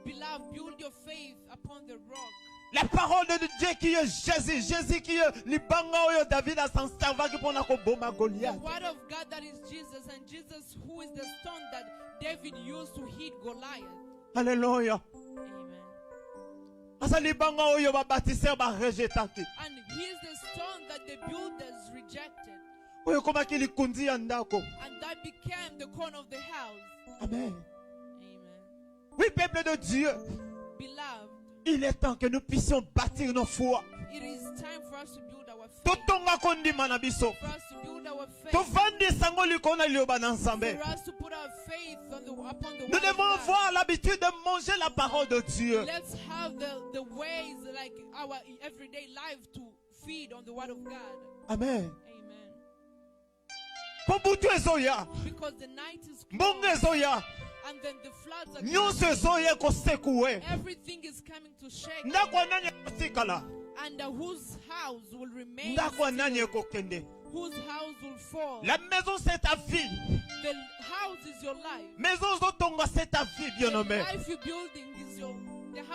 Beloved, build your faith upon the rock. La parole de Dieu qui est Jésus. Jésus qui est libanga oyo David a s'en serva qui pona ko boma The Goliath. word of God that is Jesus, and Jesus who is the stone that David used to hit Goliath. Alléluia. Amen. Asa libanga oyo ba bâtisseur ba rejetaki. And he is the stone that the builders rejected. Oyo komaki likundi ya ndako. And that became the corner of the house. Amen. Amen. Oui, peuple de Dieu. Beloved, Il est temps que nous puissions bâtir nos foi. it is time for us to build our faith. Totonga kondima na biso. For us to build our faith. Tovandi sango likona liyoba na Nzambe. For us to put our faith upon the Nous word of devons God. avoir l'habitude de manger la parole de Dieu. Let's have the ways like our everyday life to feed on the word of God. Amen. Amen. Kobutu ezoya. Because the night is Mbonge close, ezoya. and then the floods are Nyonso coming. ezoya kosekue. Everything is coming to shake. Ndako ya nani ekotikala. And whose house will remain Ndako ya still, nani ekokende. whose house will fall. La maison c'est ta vie. The house is your life. Maison ozotonga c'est ta vie, The bien-aimé. life you're building is your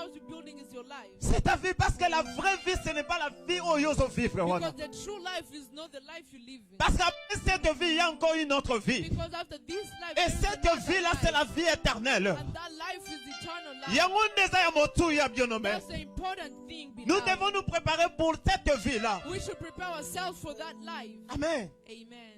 house you're building is your life. C'est ta vie parce que la vraie vie, ce n'est pas la vie où ils ont vivre. Because the true life is not the life you live in. Parce qu'après cette vie, il y a encore une autre vie. Because after this life, Et there is cette another vie-là, c'est la life. vie éternelle. And that life is eternal Il y a life. un désir à motu, il y a bien nommé. That's the important thing. Nous beloved. devons nous préparer pour cette vie-là. We should prepare ourselves for that life. Amen. Amen.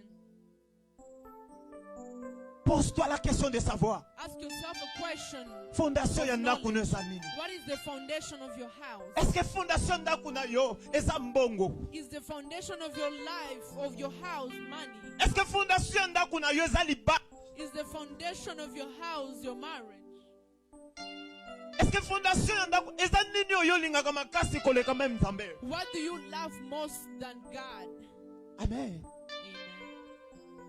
Pose-toi la question de savoir. Ask yourself a question. Fondation ya ndaku ne zanini. What is the foundation of your house? Est-ce que fondation ndaku na yo eza mbongo? Is the foundation of your life, of your house, money? Est-ce que fondation ndaku na yo eza liba? Is the foundation of your house your marriage? Est-ce que fondation ya ndaku eza nini oyo lingaka makasi koleka même Nzambe? What do you love most than God? Amen. Amen.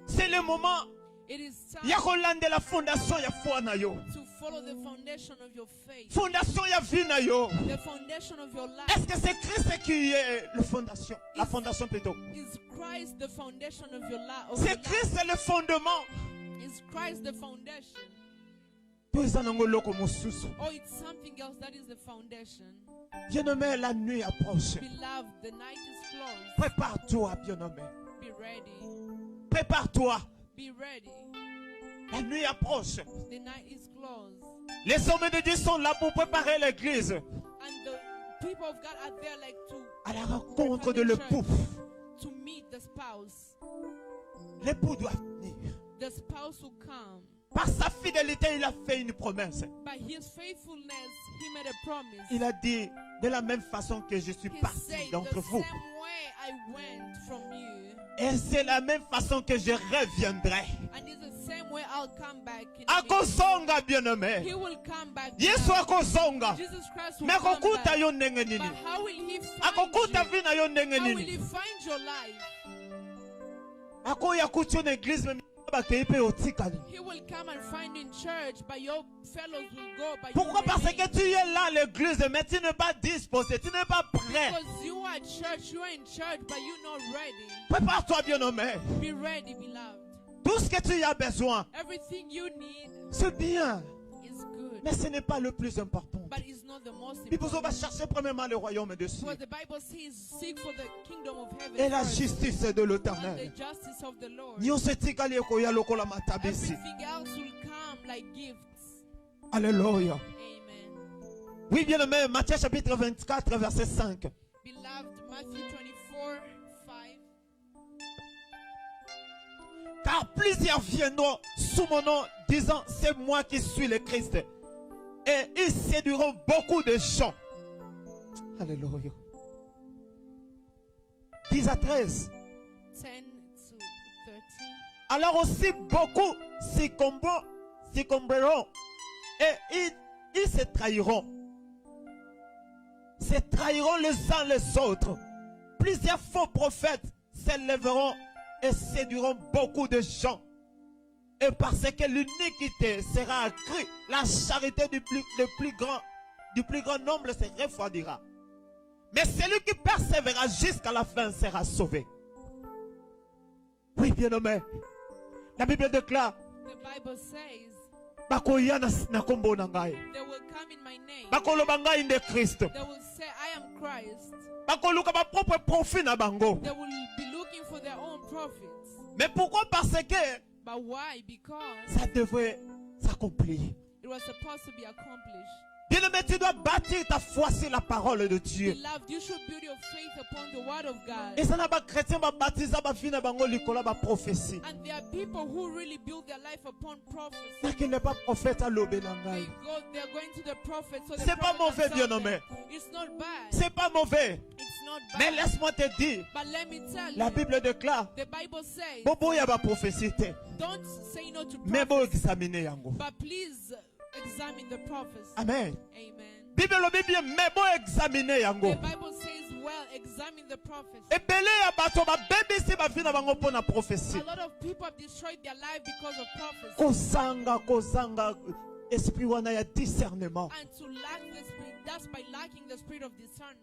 C'est le moment It is ya time kolande la fondation ya foi na yo. to follow the foundation of your faith, Fondation ya vie na yo. the foundation of your Est-ce life. que c'est Christ qui est la fondation plutôt? Is Christ the foundation of your life? C'est Christ le fondement. Is Christ the foundation? Tout eza nango loko mosusu. Or it's something else that is the foundation? Bien-aimé, la nuit approche. Beloved, the night is close. Prépare-toi, bien-aimé. Be ready. Prépare-toi. Be ready. La nuit approche. The night is close. Les hommes de Dieu sont là pour préparer l'église And the people of God are there like à la rencontre de l'époux. to meet the spouse. L'époux doit venir. The spouse will come. Par sa fidélité, il a fait une promesse. By his faithfulness, he made a promise. Il a dit, de la même façon que je suis He parti said, d'entre the vous, same way I went from you, et c'est la même façon que je reviendrai. and it's the same way I'll come back. Akozonga, bien-aimé. He will come back. Yesu akozonga. Jesus Christ will Mais come akokuta back. yo ndenge nini? But how will he find Akokuta you? vi na yo ndenge How will nini? he find your life? Akoya kuti yo na église mais bakei pe otikali. He will come and find you in church, but your fellows will go. But Pourquoi? you Parce remain. que tu es là à l'église, mais tu n'es pas disposé, tu n'es pas prêt. Because you are at church, you are in church, but you're not ready. Prépare-toi, bien-aimé. Be ready, beloved. Tout ce que tu as besoin, Everything you need c'est bien, is good, mais ce n'est pas le plus important. but it's not the most Il faut important. chercher premièrement le royaume de Dieu Because the Bible says, seek for the kingdom of heaven et la first, justice de and the l'Éternel. justice of the Lord. Nyonso etikali ekoya lokola matabisi. Everything else will come like gifts. Alléluia. Amen. Oui, bien-aimé, Matthieu chapitre 24, verset 5. Beloved, Matthew 24, 5. Car plusieurs viendront sous mon nom, disant, c'est moi qui suis le Christ. Et ils séduiront beaucoup de gens. Alléluia. 10 à 13. 10 to 13. Alors aussi beaucoup succomberont et ils se trahiront. Se trahiront les uns les autres. Plusieurs faux prophètes s'élèveront et séduiront beaucoup de gens. Et parce que l'iniquité sera accrue, la charité du plus grand nombre se refroidira. Mais celui qui persévérera jusqu'à la fin sera sauvé. Oui, bien-aimé. La Bible déclare, The Bible says, bakoya na kombo na ngai. they will come in my name. Bakoloba ngai nde Christ. They will say, I am Christ. Bakoluka ba propre profit na bango. They will be looking for their own profits. Mais pourquoi? Parce que But why? Because ça devrait s'accomplir. it was supposed to be accomplished. Bien-aimé, tu dois bâtir ta foi sur la parole de Dieu. Beloved, you should build your faith upon the word of God. Et ça n'a pas chrétien ba baptisa ba fina bango likola ba prophétie. And there are people who really build their life upon prophecy. Ça qui n'est pas prophète à l'obé na ngai. They're going to the prophet. So the C'est pas prophet mauvais, can tell bien-aimé. them. It's not bad. C'est pas mauvais. It's not Mais bad. laisse-moi te dire, But let me tell la you, Bible déclare, the Bible says, bobo ya ba prophétie te. don't say no to Mais bo prophecy, examiner yango. but please examine the prophecy. Amen. Amen. Bible lobi bien, mais bo examiner yango. The Bible says, well, examine the prophecy. Ebele ya bato ba bebisi ba fina bango pona prophétie. A lot of people have destroyed their life because of prophecy. Kozanga esprit wana ya discernement. And to lack the spirit, that's by lacking the spirit of discernment.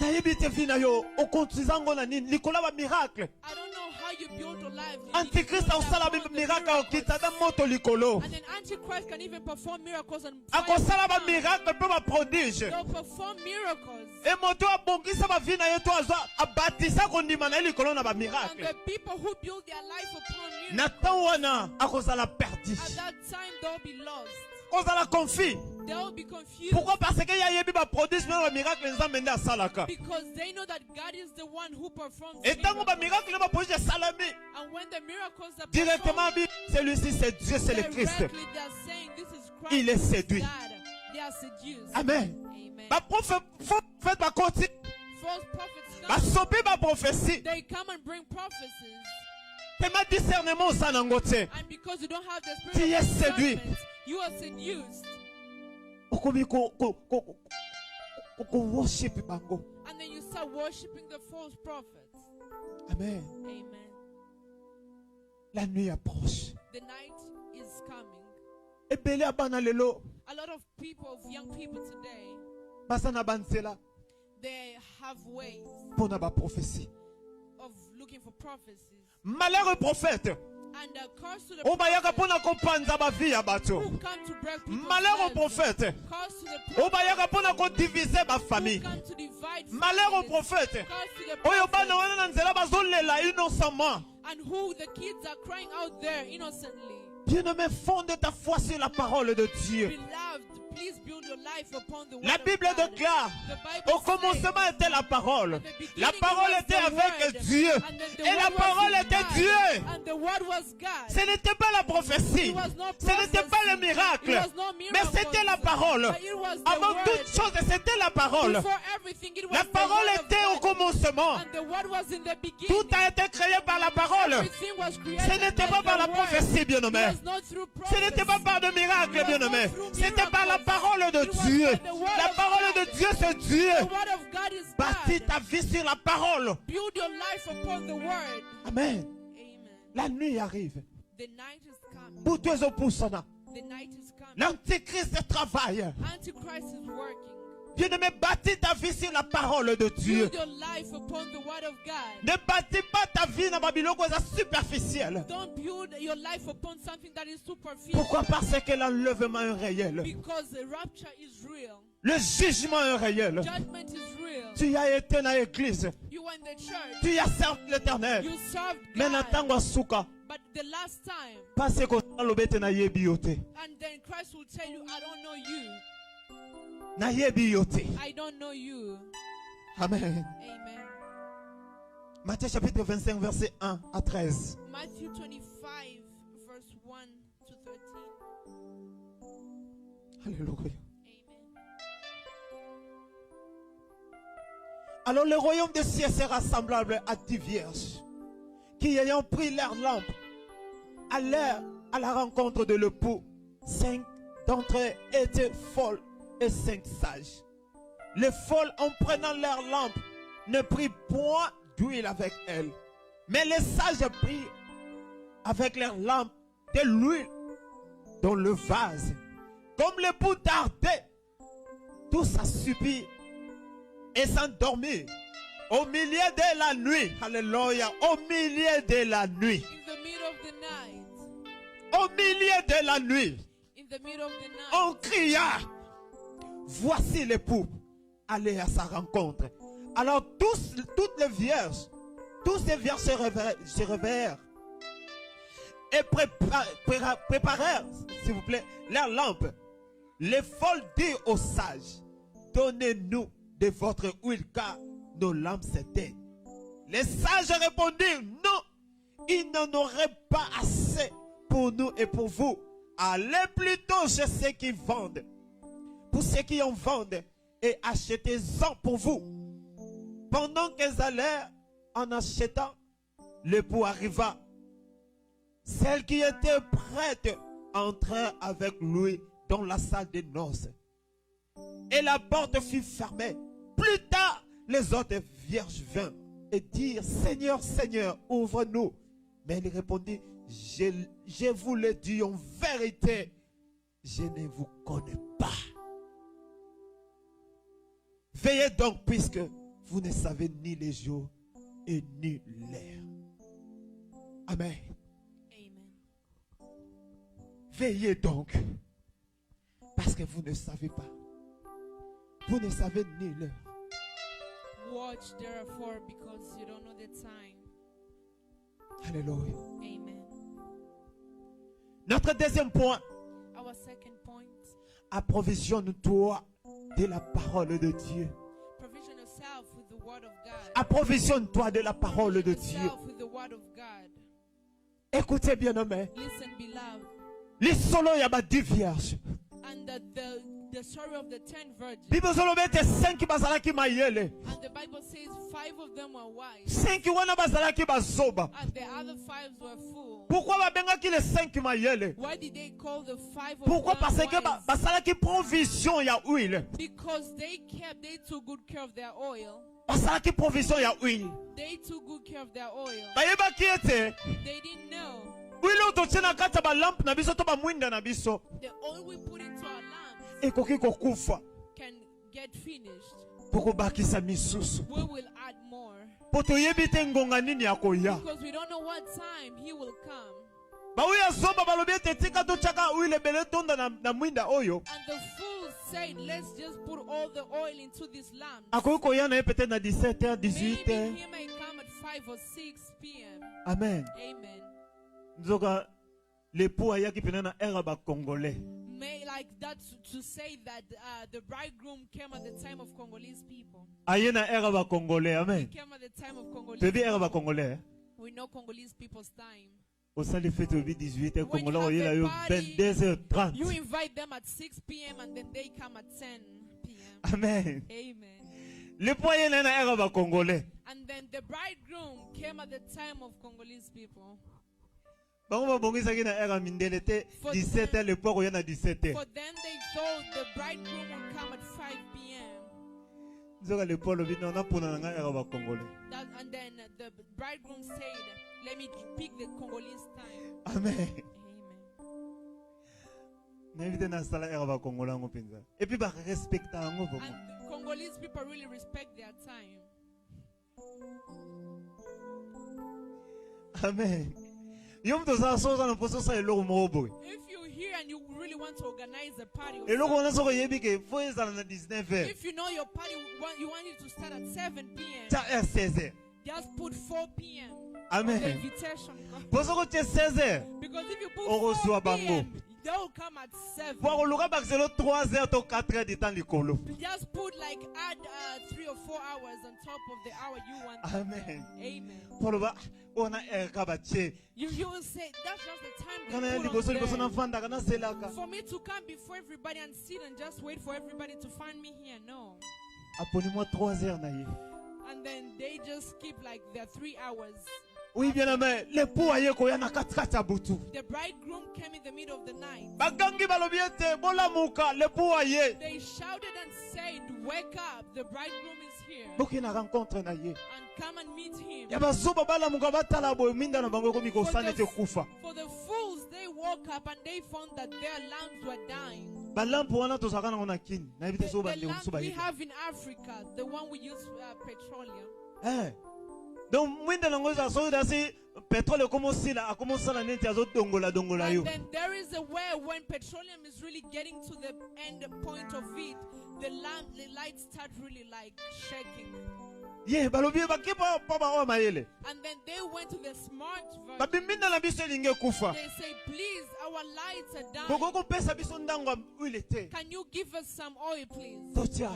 Nayebi te fina yo okontisanga na nini likola ba miracle. I don't know how you build your life, Antichrist osala miracle okita na moto likolo. and an Antichrist can even perform miracles and Akosala ba miracle pe ba prodige. they'll perform miracles. E moto abongisa ba vie na ye to azwa abatisa kondima na likolo na ba And miracle. the people who build their life upon miracles, Na temps wana akozala perdu. at that time they'll be lost. Kozala confus. They'll be confused. Pourquoi? Parce que ya yebi ba prodige mais ba miracle nzambe nda salaka. Because they know that God is the one who performs Et tant que ba miracles. miracle ba prodige salami And when the miracles are directement performed, celui-ci c'est Dieu, c'est le Christ. directly they are saying this is Christ. Il est this is séduit. God. They are seduced. Amen. Amen. Ba prophète ba continue. False prophets Ba come. sopi ba prophétie. They come and bring prophecies. Te ma discernement sa nango te. And because you don't have the Tu spirit es of séduit. discernment, you are seduced. Okomi ko worship bango. And then you start worshipping the false prophets. Amen. Amen. La nuit approche. The night is coming. Ebele abana lelo. A lot of people, young people today, Basa na bansela. they have ways Pona ba prophétie. of looking for prophecies. Malheureux prophète. And curse to the Obayaka prophet pona kopanza ba vie ya bato. who come to break people's Malheur au lives. prophète. Curse to the Obayaka prophet pona ko diviser ba who famille. come to divide Malheur au families. prophète. Curse to the Oyo prophet bana wana na nzela bazolela innocemment. and who the kids are crying out there innocently. Bien-aimé, fonde ta foi sur la parole de Dieu. Beloved, please build your life upon the word La of Bible God. déclare, The Bible au commencement says, était la parole. at the beginning La parole was était the avec word, Dieu. and then the Et la word was parole with était God, Dieu. and the word was God. Ce n'était pas la prophétie. It was not Ce n'était pas le prophecy. miracle. It was not Mais miracles, c'était la parole. but it was the Avant word. toute chose, c'était la parole. Before everything, it was La the parole word of était au God. commencement. And the word was in the beginning. Tout a été créé par la parole. Everything was created Ce n'était by pas par the la word. prophétie, bien-aimé. It was not through Ce n'était pas prophecy. par de miracles, bien-aimé. C'était par la parole de It was Dieu. by the word La of parole God. de Dieu, c'est Dieu. The word of God is Bâtis God. ta vie sur la parole. Build your life upon the word. Amen. Amen. La nuit arrive. The night is coming. Bouteuse au poussana. The night is coming. L'antichrist travaille. Antichrist is working. Bien-aimé, bâtis ta vie sur la parole de Dieu. Build your life upon the word of God. Ne bâtis pas ta vie dans Babylone superficielle. Don't build your life upon something that is superficial. Pourquoi? Parce que l'enlèvement est réel. Because the rapture is real. Le jugement est réel. Judgment is real. Tu as été dans l'église. You were in the church. Tu as servi l'éternel. You served Mais God. n'attends souka. But the last time, Parce que tu as yebi yote. and then Christ will tell you, I don't know you. Na yebi yote. I don't know you. Amen. Amen. Matthieu chapitre 25 verset 1 à 13. Matthew 25, verse 1 to 13. Alléluia. Amen. Alors le royaume des cieux sera semblable à 10 vierges qui, ayant pris leur lampe, allèrent à la rencontre de l'époux. 5 d'entre eux étaient folles et 5 sages. Les folles, en prenant leur lampe, ne prirent point d'huile avec elles. Mais les sages prirent avec leur lampe de l'huile dans le vase. Comme l'époux tardait, tous assoupirent et s'endormirent au milieu de la nuit. Alléluia. Au milieu de la nuit. In the middle of the night. Au milieu de la nuit. In the middle of the night. On cria. Voici l'époux. Allez à sa rencontre. Alors toutes les vierges, tous ces vierges se réveillèrent et préparèrent, s'il vous plaît, leurs lampes. Les folles dirent aux sages, donnez-nous de votre huile car nos lampes s'éteignent. Les sages répondirent, non, il n'en aurait pas assez pour nous et pour vous. Allez plutôt chez ceux qui vendent, pour ceux qui en vendent, et achetez-en pour vous. Pendant qu'ils allèrent en achetant, l'époux arriva. Celles qui étaient prêtes entrèrent avec lui dans la salle des noces. Et la porte fut fermée. Plus tard, les autres vierges vinrent et dirent, Seigneur, Seigneur, ouvre-nous. Mais il répondit, je vous le dis en vérité, je ne vous connais pas. Veillez donc, puisque vous ne savez ni les jours et ni l'heure. Amen. Amen. Veillez donc, parce que vous ne savez pas. Vous ne savez ni l'heure. Watch therefore, because you don't know the time. Alléluia. Amen. Notre deuxième point. Our second point. Approvisionne-toi de la parole de Dieu. Provision yourself with the word of God. Approvisionne-toi de la parole de Dieu. Yourself with the word of God. Écoutez bien, aimé. Listen, beloved. Les solos y a 10 vierges. And the story of the 10 virgins. Bible solobete 5 bazalaki mayele. And the Bible says 5 of them were wise. 5 wana bazalaki bazoba. And the other 5 were fools. Pourquoi babengaki les 5 mayele? Why did they call the 5 of Pourquoi? them Parce que wise? basalaki provision ya huile. Because they took good care of their oil. Basalaki provision ya huile. They took good care of their oil. Bayebaki ete They didn't know huile ototiena kati ba lampe na biso to ba mwinda na biso. the oil we put into our lamps Ekoki kokufa. can get finished. Poko bakisa misusu. We will add more. Poto yebite ngonga nini ya koya. Because we don't know what time he will come. Bauya zoba balobi ete tika to chaka huile bele tonda na mwinda oyo. And the fools said, let's just put all the oil into this lamp. Akoki koya na ye peut-être na 17h, Maybe 18h. he may come at 5 or 6 p.m. Amen. Amen. Nzoka l'époux ayaki pena na era ba congolais. May like that to say that the bridegroom came at the time of Congolese people. Aye na era ba congolais. He Amen. came at the time of Congolese Pebi era ba people. congolais. We know Congolese people's time. Au sali fête au 18h When you congolais have oyela a yo party, 22h30. You invite them at 6 p.m. and then they come at 10 p.m. Amen. Amen. L'époux aye na era ba congolais. And then the bridegroom came at the time of Congolese people. Bango ba bongisaki na era mindele te 17h l'époux oya na 17h. For them they thought the bridegroom would come at 5 p.m. Nzoka l'époux lobi na na pona na era ba congolais. And then the bridegroom said, let me pick the Congolese time. Amen. Amen. Na invité na sala era ba congolais ngo penza. Et puis ba respecta ngo And vraiment. the Congolese people really respect their time. Amen. Yom to sa soza na poso sa eloko moko boy. If you're here and you really want to organize a party, or Eloko wana something, soko yebi ke fo ezala na 19h. if you know your party, you want it to start at 7 p.m., Ta 16h. just put 4 p.m. The Amen. invitation. Poso ko te 16h. Because if you put Oro 4 suwa bango. p.m., they'll come at 7. Pour luka bakzelo 3h to 4h du temps likolo. Just put like add 3 or 4 hours on top of the hour you want. Amen. Amen. Pour le ba ona erka bache. You will say that's just the time Kana they liboso put liboso on na there. fanda kana selaka. For me to come before everybody and sit and just wait for everybody to find me here, no. Appelez-moi 3h na ye. And then they just keep like their 3 hours. Oui bien amen. L'époux aye ko ya na katikati ya butu. The bridegroom came in the middle of the night. Bagangi balobi ete bolamuka l'époux aye. They shouted and said, wake up, the bridegroom is here. Boki na rencontre na ye. And come and meet him. Ya bazuba balamuka batala boyo minda na bango komi kosana te kufa. For the fools, they woke up and they found that their lamps were dying. Balampu wana tozaka nango na kini. Na ebite so The bande lamp kusuba we ye. have in Africa, the one we use petroleum. Eh. Donc mwinda nango za so dasi pétrole commence la a commencé la neti azo dongola yo. And then there is a way when petroleum is really getting to the end point of it, the lights start really like shaking. Ye balobi bakipa pa ba o mayele. And then they went to the smart version. Babimbinda na biso linge kufa. They say, please, our lights are dying. Boko pesa biso ndango uile te. Can you give us some oil, please, Totia.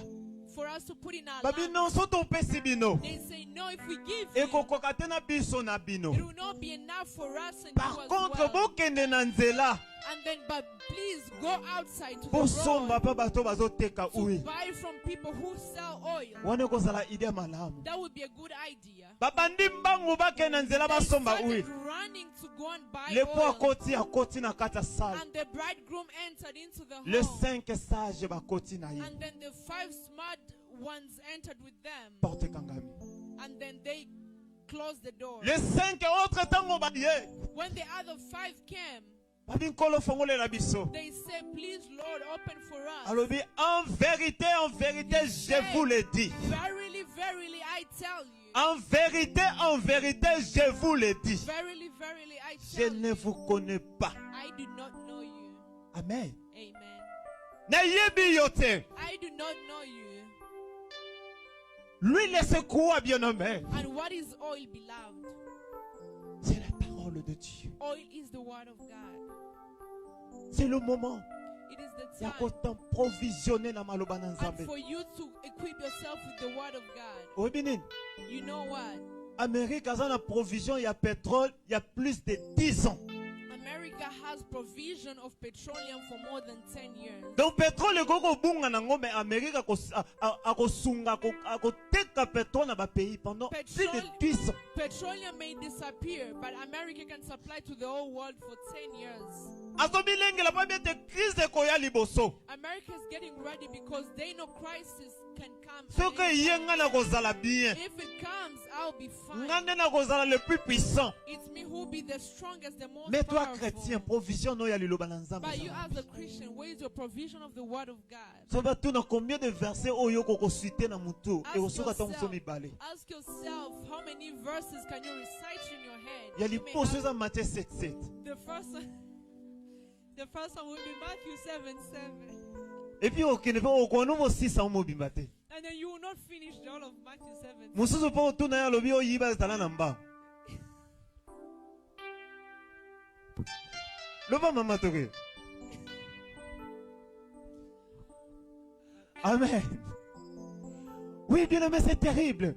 for us to put in our Babi lamp? non soto pesi bino. They say, no, if we give you, Eko kokate na biso na bino. it will not be enough for us and Par you as contre well. bokende na nzela. And then, but please go outside to the Bosomba road pa bato bazoteka to uile. buy from people who sell oil. Wane kozala ide malamu. That would be a good idea. Babandi mbangu bake na nzela They basomba started uile. running to go and buy Lepo oil. akoti na kata sala. And the bridegroom entered into the Les home. 5 sages bakoti na ye. And then the 5 smart ones entered with them. Porte kangami. And then they closed the door. Les 5 autres tango ba ye. When the other 5 came, Babi nkolo fongole la biso. they said, please, Lord, open for us. Alobi en vérité, je vous le dis. Verily, verily, I tell you. En vérité, je vous le dis. Verily, verily, I Je tell ne you. vous connais pas. I do not know you. Amen. Amen. Nayebi yote. I do not know you. L'huile c'est quoi, bien-aimé? And what is oil, beloved? C'est la parole de Dieu. Oil is the word of God. C'est le moment. It is the Ya time. kotan provisionner na maloba na And Nzambe. for you to equip yourself with the word of God. Oyebi nini? You know what? Amérique a na provision, il y a pétrole, il y a plus de 10 ans. America has provision of petroleum for more than 10 years. Donc pétrole koko bunga na ngombe Amérique akosunga akoteka pétrole na ba pays pendant plus de 10 ans. Petroleum may disappear, but America can supply to the whole world for 10 years. Azobilenge la première crise koya liboso. America is getting ready because they know crisis can come. Ce que yenga na kozala bien. If it comes, I'll be fine. Ngande na kozala le plus puissant. It's me who will be the strongest, the most Mais toi powerful. chrétien, provision no ya liloba na Nzambe. But you as a Christian, where is your provision of the word of God? Ça va tout dans combien de versets oyo koko suite na mutu Ask et osoka yourself, tango mibale. ask yourself, how many verses can you recite in your head? Ya You may liposo have- za Matthieu 7:7. The first one will be Matthew 7:7. Et puis okene pe okono mo 600 mobimba te. And then you will not finish the whole of Matthew 7. Mususu po tuna ya lobi oyiba zala na mba. Loba mama toke. Amen. Oui, bien aimé, c'est terrible.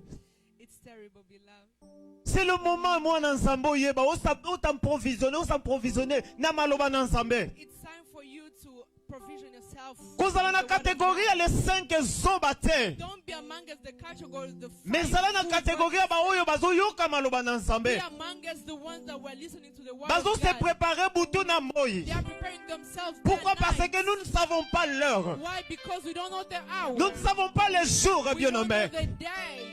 It's terrible, beloved. C'est le moment moi na nsambo yeba o s'en provisionner na maloba na nsambe. It's time for you to provision yourself. Kozala na with the word of catégorie God. les 5 zoba te. Don't be among us the category of the Mais five zala na full catégorie ba oyo bazoyoka maloba na verses. nsambe. Be among us the ones that were listening to the word Bazo of se God. préparer butu na moi. They are preparing themselves. Pourquoi? day and Parce night. que nous ne savons pas l'heure. Why? Because we don't know the hour. Nous ne savons pas le jour, We bien don't know aimé. the day.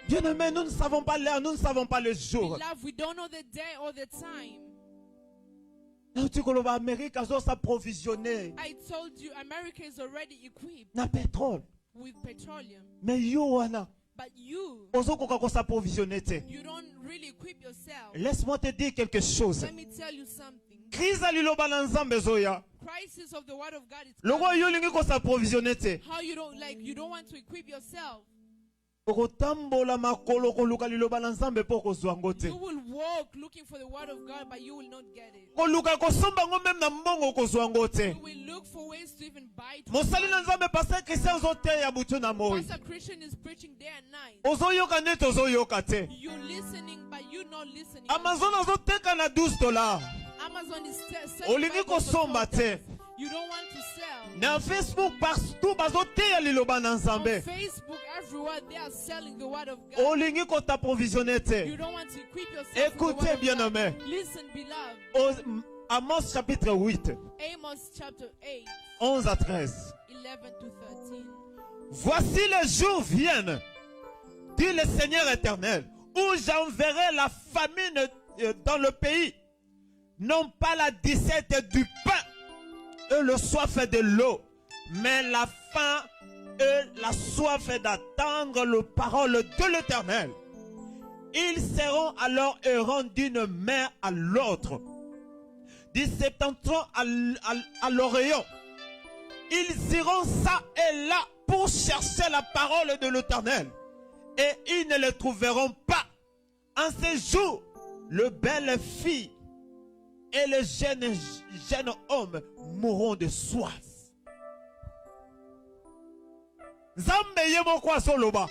Bien aimé, nous ne savons pas l'heure, nous ne savons pas le jour. Beloved, we don't know the day or the time. Tu koloba Amérique azo s'approvisionner I told you, America is already equipped na pétrole. with petroleum. Mais yo wana But you ozo koka ko s'approvisionner te. don't really equip yourself. Laisse-moi te dire quelque chose. Let me tell you something. Crise aliloba na nzambe zoya. Crisis of the word of God is Loko yo lingi ko s'approvisionner te. how you don't want to equip yourself. Okotambola makolo koluka liloba na nzambe po kozwa ngo te. You will walk looking for the word of God, but you will not get it. Koluka kosomba ngo même na mbongo kozwa ngo te. You will look for ways to even buy it. Mosali na nzambe pasteur Christian ozote ya butu na moi. Pastor Christian is preaching day and night. Ozoyoka nde tozoyoka te. You listening, but you not listening. Amazon azoteka na $12. Amazon is Olingi kosomba te. You don't want to sell. Na Facebook partout bazoteya liloba na On nzambe. Facebook, everywhere they are selling the word of God. Olingi kotapprovisionner You te. don't want to equip yourself with the word Écoutez of bien God. aimé. Listen, beloved. Amos chapitre 8, Amos chapter 8, 11 à 13. 11 to 13. Voici les jours viennent, dit le Seigneur éternel, où j'enverrai la famine dans le pays, non pas la disette du pain et le soif de l'eau, mais la faim et la soif d'attendre la parole de l'Éternel. Ils seront alors errants d'une mer à l'autre, du septentrion à l'Orient. Ils iront ça et là pour chercher la parole de l'Éternel, et ils ne le trouveront pas. En ces jours, le belle fille et le jeune homme mourront de soif. Nzambe yemo kwa soloba.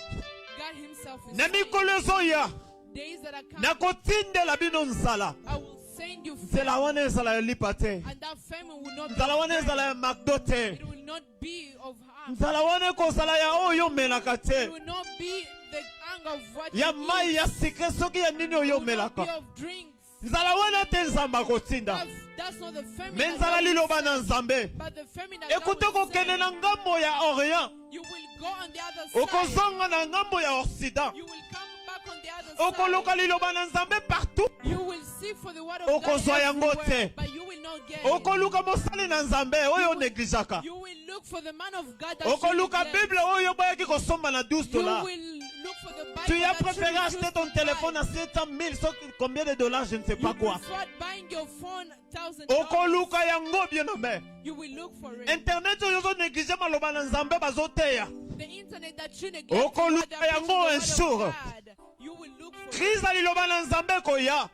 God himself is Na saying, mikolo zoya, days that are na coming, kotindela bino nzala. I will send you Nzela famine, wana ezala ya lipa te. and that famine will not be Nzala wana of ezala ya harm. McDo te. It will not be of harm. Nzala wana ekozala ya oyo omelaka It te. will not be the anger of what Ya you mai eat. ya sikre soki ya nini oyo It will not be omelaka. of drinks. Nzala wana te nzambe akotinda. That's not the famine. Me that nzala God will liloba send, na nzambe. but the famine that God Ekute will kokende send, na ngambo ya Orient. you will go on the other side. Okozonga na ngambo ya Occident. You will come back on the other Okoluka side. liloba na nzambe partout. You will seek for the word of Okozwa God yango everywhere, te. but you will not get it. Okoluka mosali na nzambe oyo neglijaka. You will look for the man of God that Okoluka you neglect. Bible oyo boyaki kosomba na You $12. will look for Tu as préféré acheter ton téléphone à 700 000, combien de dollars, je ne sais pas quoi. Okoluka yango bien nommé. Internet oyo négligé maloba na nzambe bazoteya. Okoluka yango un jour. Crise aliloba na nzambe koya.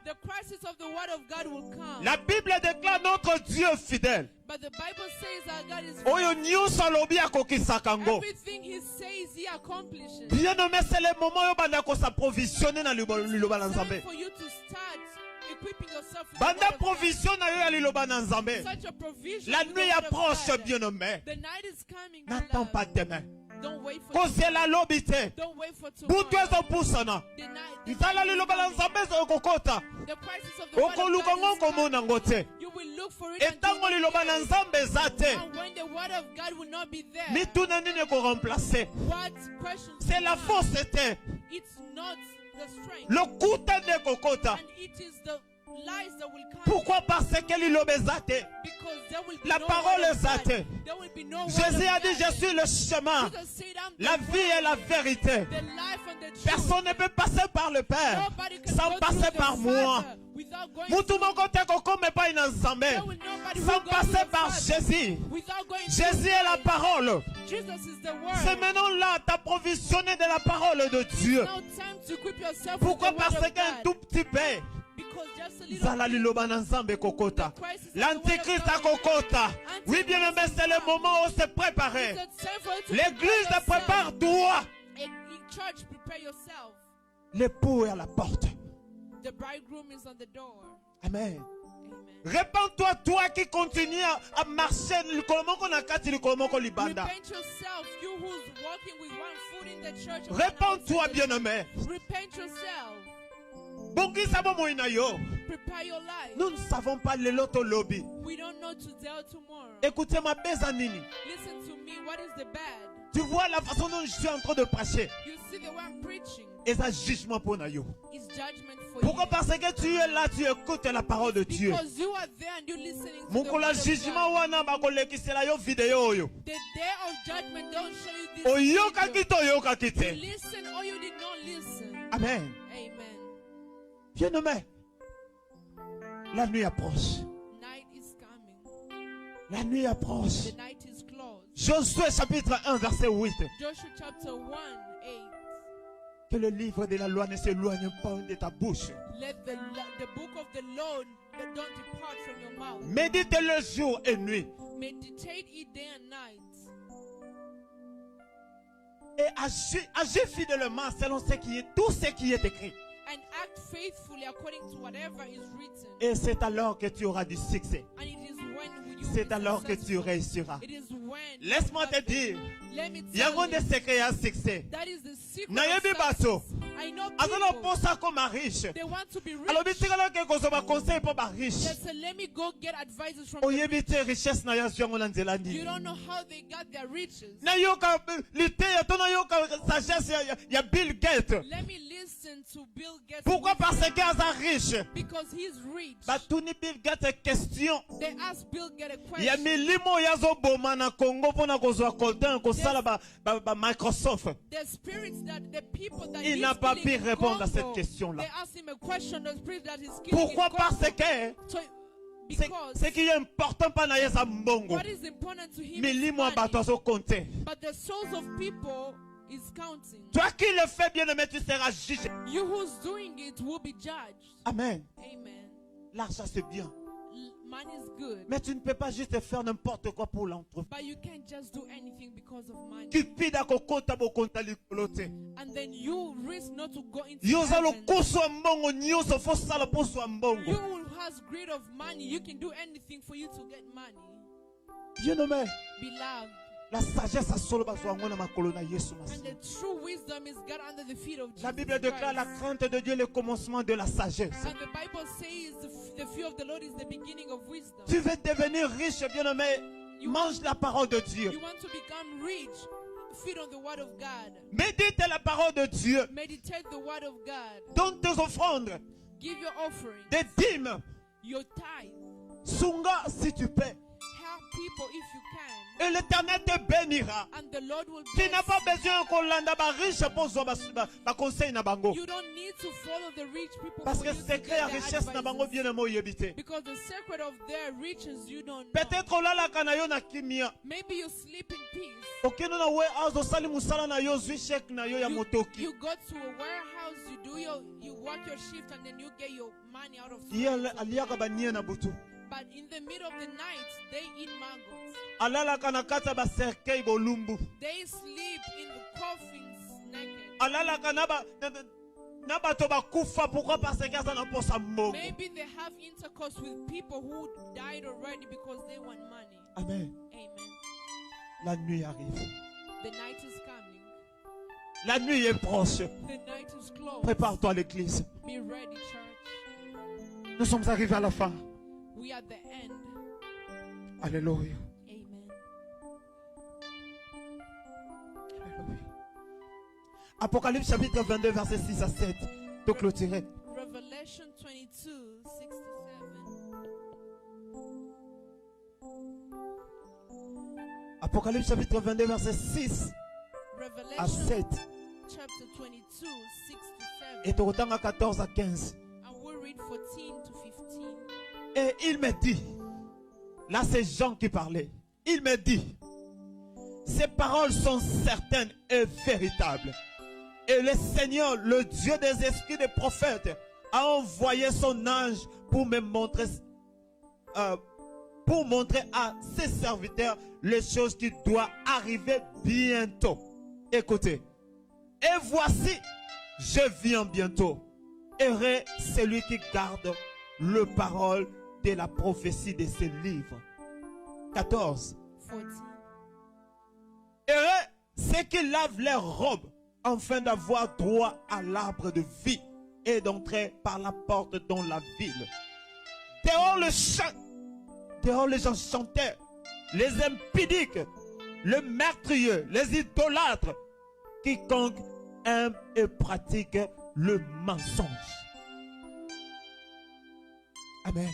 La Bible déclare notre Dieu fidèle. But the Bible says our God is Oyo nyonso alobi akokisaka ngo. everything he says he accomplishes. Bien nommé, c'est le moment yo banda ko s'approvisionner na liloba na nzambe. For you to start equipping yourself with Banda the word of provision na yo ya liloba na nzambe. God. Such a provision La with the nuit word of approche, God. bien nommé. The night is coming. N'attends pas beloved. demain. Don't wait for Koze la tomorrow. lobi te. Don't wait for tomorrow. Butu ezo pusana. The Nzala liloba na nzambe zo kokota. the crisis of the word of Okoluka ngo God is komona coming. ngo te. You will look for it Etango until liloba you na get it. nzambe eza te. And when the word of God will not be there, Mituna nini ko remplacer? what questions C'est will la come? fausseté. It's not the strength. Lokuta ne kokota. And it is the lies that will come. Pourquoi? Parce que liloba eza te. Because there will be La no parole word of est God. athée. There will be no Jésus word a of dit, God. je suis le chemin, Jesus said, I'm the la vie way, et la vérité. the life and the truth. Personne ne peut passer par le Père Nobody can sans go passer through the par moi. Father without going Mutu through moko te kokome pa ina nzambe There will nobody who sans goes passer through the par Father Jésus. without going Jésus through est la Christ. parole. Jesus is the C'est word. maintenant là, t'as provisionné de la parole de Dieu. Now time to equip yourself Pourquoi? with the Parce word of qu'un God. tout petit peu. Because just a little Zala liloba na nzambe kokota. the crisis of the L'antichrist word a of God. kokota. Oui, bien aimé, c'est le moment où c'est préparé. It's time for you to L'église prepare te prépare toi. In church, prepare yourself. L'époux est à la porte. The bridegroom is on the door. Amen. Amen. Répands-toi, toi qui continues à marcher. Libanda. Repent yourself, you who's walking with one foot in the church. and one Répands-toi, outside the bien-aimé. church. Repent yourself. Bongisa bo moina yo. Prepare your life. Nous ne savons pas le loto lobby. We don't know today or tomorrow. Écoutez-moi, Bézanini. Listen to me. What is the bad? Tu vois la façon dont je suis en train de prêcher. You see the way I'm preaching Et ça, jugement pour nayo. is judgment for Pourquoi? you. Parce que tu es là, tu écoutes la parole de Dieu. Because you are there and you're listening to the Mukola word of jugement God. wana bakolekisela yo video yo. The day of judgment don't show you this Oyoka video. kito oyoka You kite. listen or you did not listen. Amen. Amen. Bien-aimé. La nuit approche. Night is coming. La nuit approche. The night is close. Josué chapitre 1 verset 8. Joshua chapter 1, 8. Que le livre de la loi ne s'éloigne pas de ta bouche. Let the book of the Lord don't depart from your mouth. Médite-le jour et nuit. Meditate it day and night. Et agis fidèlement selon tout ce qui est écrit. And act faithfully according to whatever is written. Et c'est alors que tu auras du succès. And it is when you C'est will be alors que tu successful. réussiras. It is when Laisse-moi te dire, let me il y a tell des you, secrets à succès. that is the secret of Nayebi success. bato. I know Azala people, posa comme riche. they want to be rich. Alors bitikala ke kozoba conseil pour ba riche. They say, let me go get advices from the Oyebi te richesse na ya zwango na nzela You nini. don't know how they got their riches. Na yoka lite ya tona yoka sagesse ya Bill Gates. Let me listen to Bill Gates. Pourquoi? wisdom. Parce que aza riche. Because he's rich. Batuni Bill Gates question. They ask Bill Gates a Ya question. milimo yazo boma na Congo pona kozwa coltan kosala ba Microsoft. The spirits that the people that Il he's n'a pas killing pu in répondre à cette Congo, question-là. they ask him a question. The spirit that he's killing Pourquoi? in Parce Congo. que So, ce qui est important pas na yesa mbongo. what is important to him is Milimo money, abato azo compter. but the souls of people is counting. Toi qui le fais bien aimé, tu seras jugé. You who's doing it will be judged. Amen. Amen. L'argent c'est bien. Money is good, Mais tu ne peux pas juste faire n'importe quoi pour l'entreprise. but you can't just do anything because of money. Cupide akokota bokota likolo te. And then you risk not to go into Yo za heaven. lokoso mbongo nyonso fo sala poso You mbongo. who has greed of money, you can do anything for you to get money. Bien aimé, Beloved. la sagesse a solo bazwa ngona makolo na Yesu And Masihi. the true wisdom is God under the feet of Jesus La Bible déclare la Christ. crainte de Dieu le commencement de la sagesse. And the Bible says the fear of the Lord is the beginning of wisdom. Tu veux devenir riche, bien aimé, mange la parole de Dieu. You want to become rich, feed on the word of God. Médite la parole de Dieu. Meditate the word of God. Donne tes offrandes, Give your offering, des dîmes. your tithe. Sunga si tu peux. Help people if you can. Et l'Éternel te bénira. And the Lord will Tu n'as pas bless besoin qu'on landa ba riche pour zo ba conseil na bango. you. You don't need to follow the rich people Parce for que you to secret get à their richesse na bango bien advices. aimé oyebite. Because the secret of their riches you don't know. Peut-être olalaka na yo na kimia. Maybe you sleep in peace. Okeno na we azo sali musala na yo zwi chèque na yo ya motoki. You go to a warehouse, you work your shift and then you get your money out of Ye school. aliaka ba nie na butu. But in the middle of the night, they eat mangoes. Alalaka na kata ba cercueil bolumbu. They sleep in the coffins naked. Alalaka na bato bakufa pourquoi parce que ça na posa mbongo. Maybe they have intercourse with people who died already because they want money. Amen. Amen. La nuit arrive. The night is coming. La nuit est proche. The night is close. Prépare-toi à l'église. Be ready, church. Nous sommes arrivés à la fin. We are at the end. Alléluia. Amen. Alléluia. Apocalypse chapitre 22 verset 6 à 7. De clôturer. Revelation 22, 6 to 7. Apocalypse chapitre 22 verset 6 à Revelation 7. chapter 22, 6 to 7. Et Torotanga 14 à 15. And we'll read 14 to 15. Et il me dit, là c'est Jean qui parlait, il me dit, ces paroles sont certaines et véritables. Et le Seigneur, le Dieu des esprits des prophètes, a envoyé son ange pour me montrer, à ses serviteurs les choses qui doivent arriver bientôt. Écoutez, et voici, je viens bientôt. Heureux celui qui garde le parole de la prophétie de ces livres. 14. 14. Heureux ceux qui lavent leurs robes afin d'avoir droit à l'arbre de vie et d'entrer par la porte dans la ville. Dehors le chant, dehors les enchanteurs, les impudiques, les meurtriers, les idolâtres, quiconque aime et pratique le mensonge. Amen.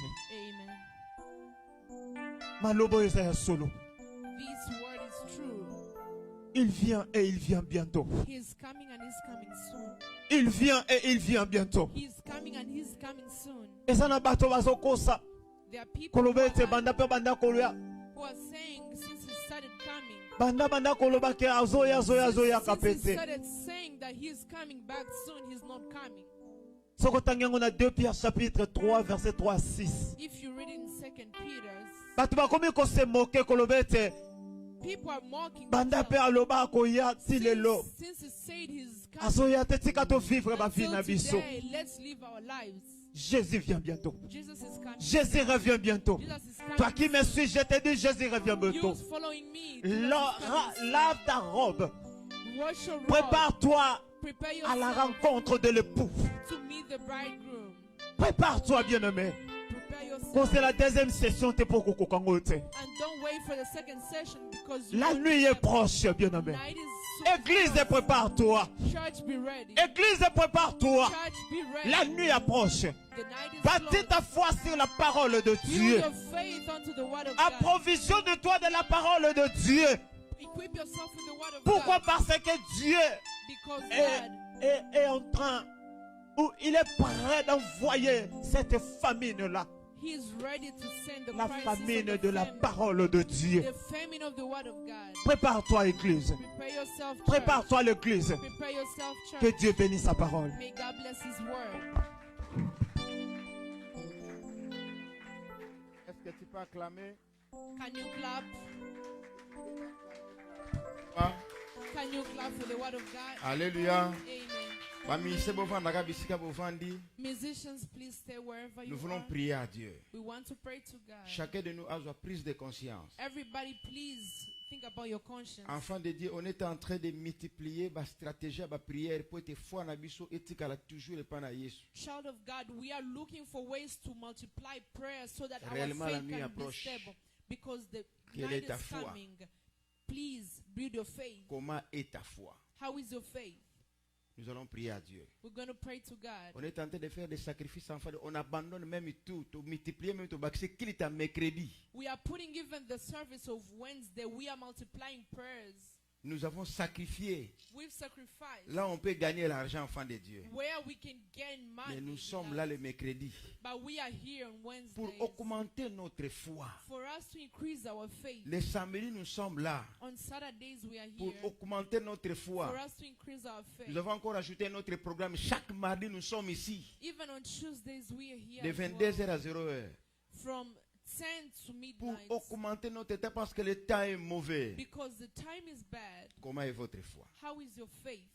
Amen. Malobo Isaiah solo. This word is true. Il vient et il vient bientôt. He is coming and he's coming soon. Il vient et il vient bientôt. He is coming and he's coming soon. Et ça n'a pas tout bazokosa. There are people who Kolobete are banda pe banda koloya. saying since he started coming, Banda koloba ke azoya since he kapete. started saying that he is coming back soon, he's not coming. Soko tangango na 2 Pierre chapitre 3 verset 3 à 6. If you read in 2 Peter's, Bato bakomi ko se moke kolobete people are mocking banda pe themselves. aloba koya tilelo. Since he said he's coming Azoya te tika to vivre ba vie na until biso. today, let's live our lives. Jésus vient bientôt. Jesus is coming. Jésus revient bientôt. Jesus is coming. Toi qui me suis, je te dis Jésus revient You bientôt. following me. Jesus is coming. Lave ta robe. Wash your robe. Prépare-toi Prepare à la yourself rencontre de l'époux. to meet the bridegroom. Prépare-toi, bien-aimé. Prepare Quand yourself c'est la deuxième session, t'es pour kokokangote. and don't wait for the second session because La nuit est proche, bien-aimé. night is so Église, close. prépare-toi. Church, be ready. Église, prépare-toi. Church, be ready. La nuit approche. The night is Bâtis close. ta foi sur la parole de Build Dieu. your faith unto the word of God. Approvisionne-toi de la parole de Dieu. Equip yourself with the word of Pourquoi? God. Parce que Dieu Because est, God est en train, ou il est prêt d'envoyer cette famine-là. He is ready to send the La crisis famine of the de la famine. parole de Dieu. The famine of the word of God. Prépare-toi, Église. Prepare yourself, church. Prépare-toi, l'Église. Prepare yourself, church. Que Dieu bénisse sa parole. May God bless His word. Est-ce que tu peux acclamer? Can you clap? Ah, Can you clap for the word of God? Alléluia. Amen. Bamisé bovanda bisika bovandi. Musicians, please stay wherever you Nous voulons are. prier à Dieu. We want to pray to God. Chacun de nous a sa prise de conscience. Everybody, please think about your conscience. Enfant de Dieu, on est en train de multiplier la stratégie, la prière pour être foi na biso éthique à la toujours et pas na Yesu. Child of God, we are looking for ways to multiply prayer so that our Réellement, la faith nuit can be approche. stable. Because the Quelle night est ta is foi? coming. Please build your faith. Comment est ta foi? How is your faith? Nous allons prier à Dieu. We're going to pray to God. On est en train de faire des sacrifices enfants. On abandonne même tout. On multiplie même tout. C'est qu'il est à mercredi. We are putting even the service of Wednesday. We are multiplying prayers. Nous avons sacrifié. We've sacrificed. Là, on peut gagner l'argent, enfant de Dieu. Where we can gain money. Mais nous sommes là le mercredi. But we are here on Wednesdays. Pour augmenter notre foi. For us to increase our faith. Les samedis, nous sommes là. On Saturdays, we are Pour here. augmenter notre foi. For us to increase our faith. Nous avons encore ajouté notre programme. Chaque mardi, nous sommes ici. Even on Tuesdays, we are here. De 22h à 0h. From 10 to Pour midnight. augmenter notre temps parce que le temps est mauvais. Because the time is bad. Comment est votre foi? How is your faith?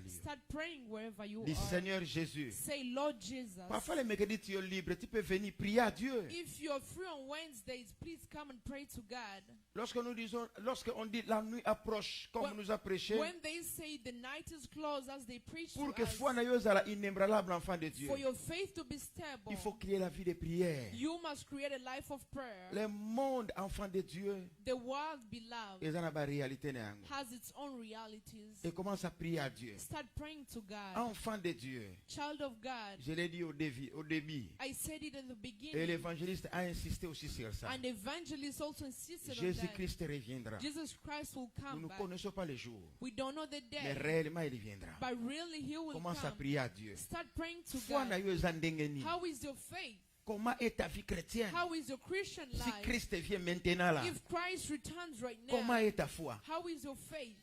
Start praying wherever you Dis are. Seigneur Jésus. Say, Lord Jesus. Parfois les mercredis tu es libre, tu peux venir prier à Dieu. If you're free on Wednesdays, please come and pray to God. Lorsqu'on dit la nuit approche, comme on nous a prêché, when they say the night is close, as they preach pour to que us, foi n'ayosala inébranlable enfant de Dieu, for your faith to be stable, il faut créer la vie de prière. you must create a life of prayer. Le monde enfant de Dieu, The world, beloved, has its own realities. Et commence à prier à Dieu. Start praying to God. Enfant de Dieu. Child of God. Je l'ai dit au début. I said it in the beginning. Et l'évangéliste a insisté aussi sur ça. And the evangelist also insisted on that. Jésus-Christ reviendra. Jesus Christ will come Nous ne back. connaissons pas les jours. We don't know the Mais day. réellement il viendra. But really he will Commence à come. prier à Dieu. Start praying to Foi God. How is your faith? Comment est ta vie chrétienne? How is your Christian Si life? Christ vient maintenant là, If Christ returns right now, comment est ta foi? how is your faith?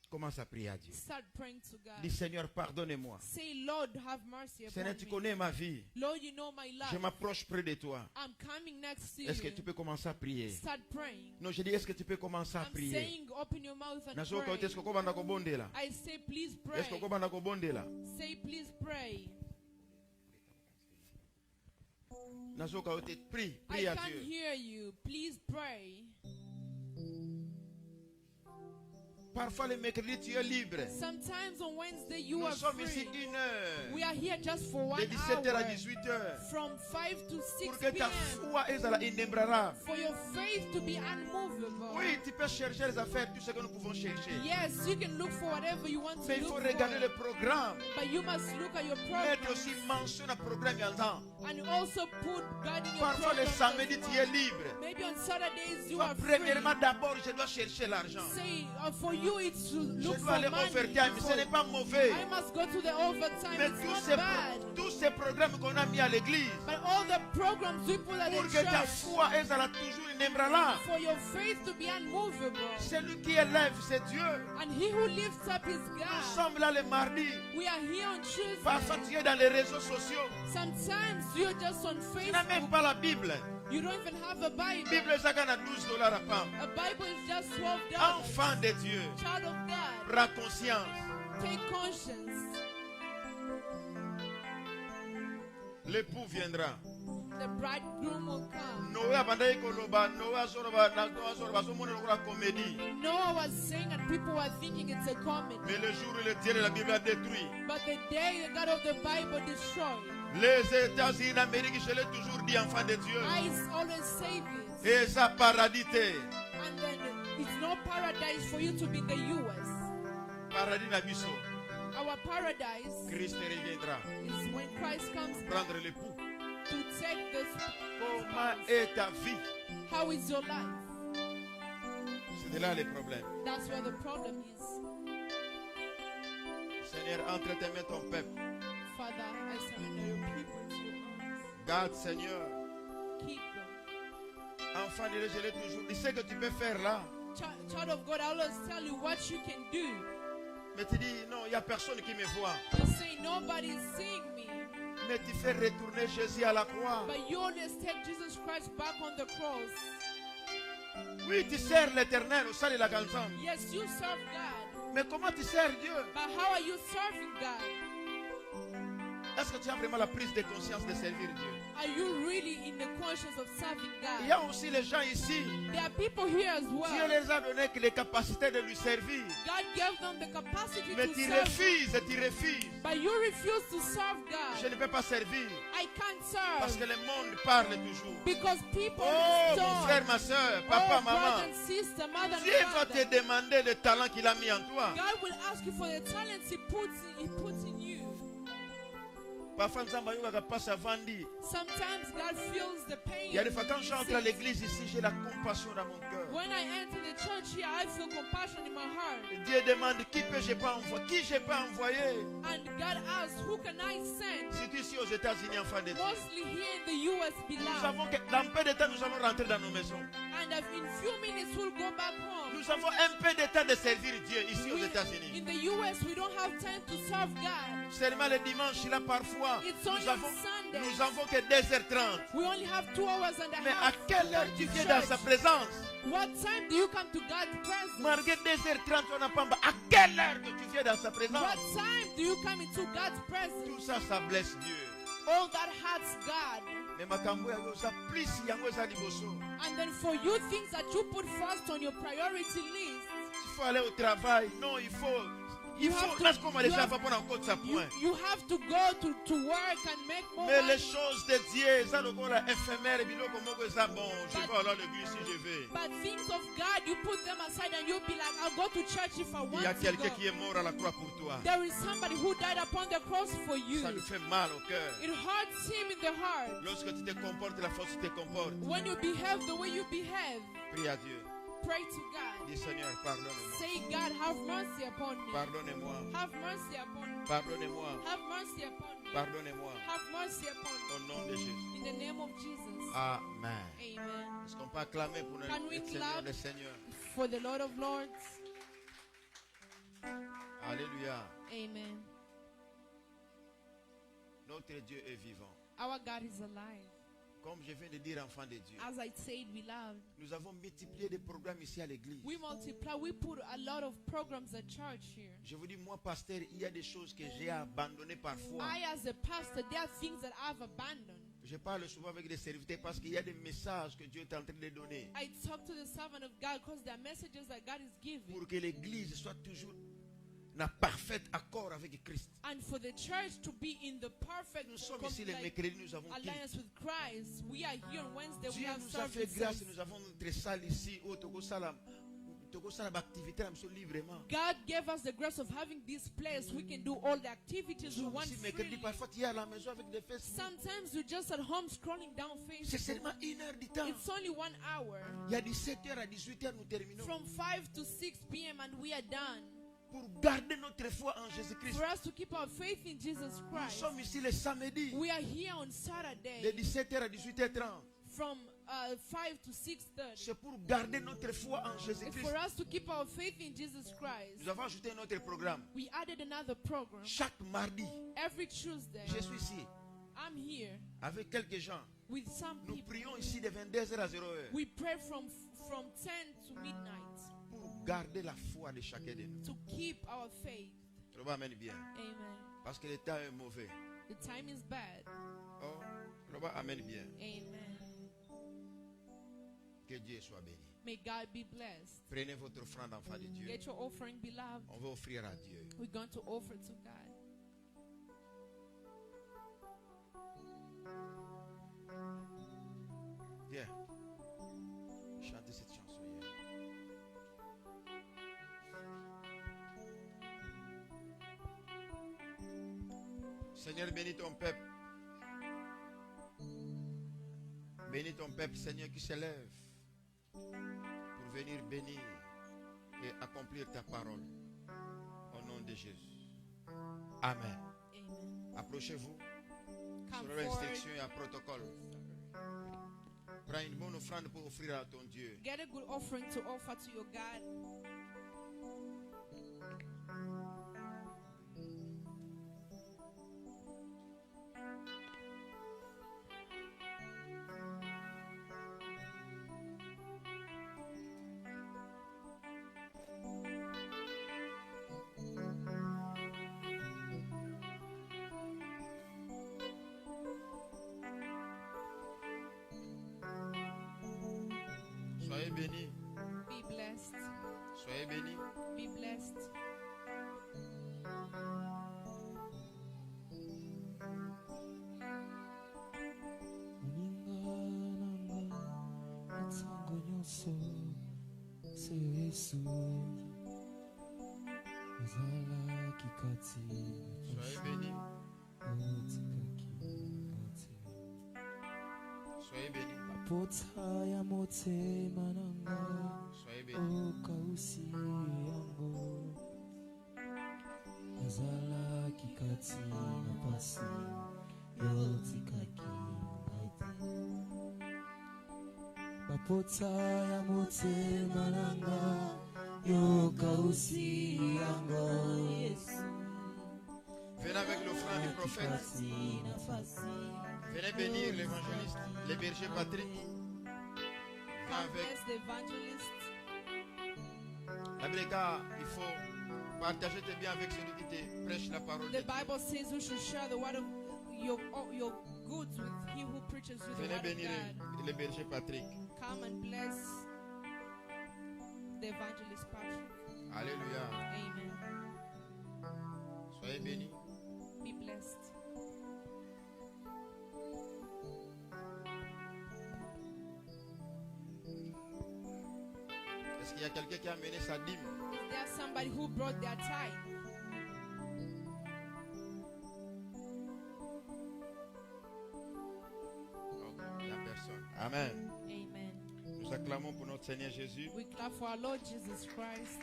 Commence à prier à Dieu. Start praying to God. Dis Seigneur, pardonne-moi. Say, Lord, have mercy Seigneur, upon tu me. connais ma vie. Lord, you know my Je life. m'approche près de toi. I'm coming next to Est-ce que you. tu peux commencer à prier? Start praying. Non, je dis, est-ce que tu peux commencer à I'm prier? saying, open your mouth and Nazoka pray. est-ce que kobanda kobonde là? I say, please pray. Est-ce que kobanda kobonde là? Say, please pray. Nazoka ote prie, I prie à can't Dieu. hear you. Please pray. Parfois le mercredi tu es libre. Sometimes on Wednesday you Nous are sommes ici free. 1 heure. We are here just for 1 De 17h à hour. 18h. From 5 to 6 Pour que ta p.m. foi est inébranlable. For your faith to be unmovable. Oui, tu peux chercher les affaires, tout ce que nous pouvons chercher. Yes, you can look for whatever you want Mais to il faut look regarder for. le programme. But you must look at your Mettre program. aussi mention le programme en temps. And also put God in your Parfois le program. samedi as tu well. es libre. Maybe on Saturdays you Toi, are free. premièrement, d'abord, je dois chercher l'argent. Say, for you it's to Je look dois for aller money. overtime, mais ce n'est pas mauvais. I must go to the overtime. Mais It's not bad. tous ces programmes qu'on a mis à l'église, But all the programs we put at pour the que ta church, foi est toujours inébranlable. for your faith to be unmovable. Celui qui élève, c'est Dieu. And he who lifts up his Nous God. sommes là le mardi. We are here on Parfois, Tuesday. tu es dans les réseaux sociaux. Sometimes you're just on Tu n'as même Facebook. pas la Bible. You don't even have a La Bible. Bible, ça gagne à $12 à pomme. A Bible is just $12. Enfant de Dieu, Child of God, prends conscience. take conscience. L'époux viendra. The bridegroom will come. Noé abandai koloba, Noé azoroba, azoroba, azomone lokola comédie. Noah was saying, and people were thinking it's a comedy. Mais le jour où le Dieu de la Bible a détruit, But the day the God of the Bible destroyed, les États-Unis d'Amérique, je l'ai toujours dit, enfant de Dieu. I always say this. Et ça paradité. And then it's no paradise for you to be in the U.S. Paradis na biso. Our paradise Christ reviendra. is when Christ comes back Prendre l'époux. to take this. Comment est ta vie? How is your life? C'est là le problème. That's where the problem is. Seigneur, entre tes mains ton peuple. Father, I surrender your people to your arms. Garde, Seigneur. Keep them. Enfant de Dieu, je l'ai toujours dit. Ce que tu peux faire là. Child of God, I always tell you what you can do. Mais tu dis, non, il n'y a personne qui me voit. You say nobody's seeing me. Mais tu fais retourner Jésus à la croix. But you always take Jesus Christ back on the cross. Oui, tu sers l'éternel au sein de la galzam. Yes, you serve God. Mais comment tu sers Dieu? But how are you serving God? Est-ce que tu as vraiment la prise de conscience de servir Dieu? Are you really in the conscience of serving Il y a God? aussi les gens ici. There are people here as Dieu well. les a donné les capacités de lui servir. God gave them the capacity Mais to tu serve, refuses, tu refuses. but you refuse to serve Je God. ne peux pas servir I can't parce que serve le monde parle toujours. because people Oh, mon frère, talk. ma soeur, papa, Oh, brother maman. and sister, mother and Dieu va te father. demander le talent qu'il a mis en toi. God will ask you for the talents He puts in you. Parfois, nous avons pas vandi. Sometimes God feels the pain. Il y a des fois quand j'entre à When l'église ici, j'ai la compassion dans mon cœur. I enter the church here, I feel compassion in my heart. Dieu demande qui j'ai pas envoyé, qui j'ai pas envoyé. And God asks, who can I send? Si tu es ici aux États-Unis, enfant de Dieu. Mostly here in the US, Nous beloved. savons que dans peu de temps, nous allons rentrer dans nos maisons. And in few minutes, we'll go back home. Nous avons un peu de temps de servir Dieu ici aux États-Unis. In the US, we don't have time to serve God. Seulement le dimanche, là, parfois, It's only Sunday. nous avons que 2h30. We only have 2 hours and a Mais à half. quelle heure tu viens dans sa présence? What time do you come to God's presence? Malgré 2h30, on n'a pas. À quelle heure que tu viens dans sa présence? What time do you come into God's Tout presence? ça, ça blesse Dieu. All that hurts God. Mais makambo yango ça plus yango eza liboso. And then for you, things that you put first on your priority list, Il faut aller au travail. Non, il faut. Il You have faut. to- Là, comme les you gens have- vont prendre en compte ça point. you have to go to work and make more Mais les money. choses de Dieu, ça le la éphémère, biloko moko eza bon. Je vais aller à l'église si je vais. But things of God, you put them aside and you'll be like, I'll go to church if I Il want y a to quelqu'un go. qui est mort à la croix pour toi. There is somebody who died upon the cross for you. Ça lui fait mal au cœur. It hurts him in the heart. Lorsque tu te comportes de la façon dont tu te comportes, When you behave the way you behave, prie à Dieu. pray to God. Dis Seigneur, pardonne-moi. Say, God, have mercy upon me. Pardonnez-moi. Have mercy upon me. Pardonnez-moi. Have mercy upon me. Pardonnez-moi. Have mercy upon me. Au nom de Jésus. In the name of Jesus. Amen. Amen. Est-ce qu'on peut acclamer pour Can we notre Seigneur clap? le Seigneur? For the Lord of Lords. Alléluia. Amen. Notre Dieu est vivant. Our God is alive. Comme je viens de dire, enfant de Dieu, As I said, we love. nous avons multiplié des programmes ici à l'église. We multiply. We put a lot of programs at church here. Je vous dis, moi, pasteur, il y a des choses que j'ai abandonnées parfois. I, as a pastor, there are things that I've abandoned. Je parle souvent avec des serviteurs parce qu'il y a des messages que Dieu est en train de donner I talk to the servant of God because there are messages that God is giving. pour que l'église soit toujours en parfait accord avec Christ. And for the church to be in the perfect Nous sommes ici les mercredis, nous avons culte. alliance with Christ. We are here on Wednesday. We Dieu have nous a fait services. grâce, nous avons notre salle ici au Togo Salam. Togo Salam activité là, nous librement. God gave us the grace of having this place. We can do all the activities we Nous sommes want ici mercredi, freely. parfois tu es à la maison avec des fesses. Sometimes you're just at home scrolling down C'est Facebook. seulement 1 heure du temps. It's only 1 hour. Il y a 17h à 18h, nous terminons. From 5 to 6 p.m. and we are done. Pour garder notre foi en Jésus-Christ. For us to keep our faith in Jesus Nous Christ. sommes ici le samedi, We are here on de Saturday 17h à 18h30. from 5 to 6:30. C'est pour garder notre foi en It's Jésus-Christ. for us to keep our faith in Jesus Christ. Nous avons ajouté un autre programme. We added another program. Chaque mardi, Every Tuesday, je suis ici I'm here avec quelques gens. with some Nous people. prions ici de 22h à 0h We pray from 10 to midnight pour garder la foi de chacun de nous. to keep our faith. Tu vas amène bien. Amen. Parce que le temps est mauvais. The time is bad. Oh, tu vas amène bien. Amen. Que Dieu soit béni. May God be blessed. Prenez votre offrande, enfant de Dieu. Get your offering, beloved. On va offrir à Dieu. We're going to offer to God. Viens. Chantez cette chanson hier. Seigneur, bénis ton peuple. Bénis ton peuple, Seigneur, qui s'élève pour venir bénir et accomplir ta parole. Au nom de Jésus. Amen. Amen. Approchez-vous. Come Sur l'instruction forward. et un protocole. Prends une bonne offrande pour offrir à ton Dieu. Get a good offering to offer to your God. Soyez bénis. Be blessed. Soyez bénis. Be blessed. Soyez bénis. Soyez bénis. Soyez bénis. Bapota ya motema nanga yoka usi yango Yesu. Venez avec l'offrande du prophète. Venez bénir l'évangéliste, les bergers Patrick. Viens avec. Bless the evangelist. La Brega, il faut partager tes biens avec celui qui te prêche la parole de The Dieu. Bible says we should share the word of your goods with he who preaches you the Venez word of bénir God. les bergers Patrick. Come and bless the evangelist Patrick. Alléluia. Amen. Soyez bénis. Be blessed. Est-ce qu'il y a quelqu'un qui a amené sa dîme? Is there somebody who brought their tithe? Ok, il n'y a personne. Amen. Amen. Nous acclamons pour notre Seigneur Jésus. We clap for our Lord Jesus Christ.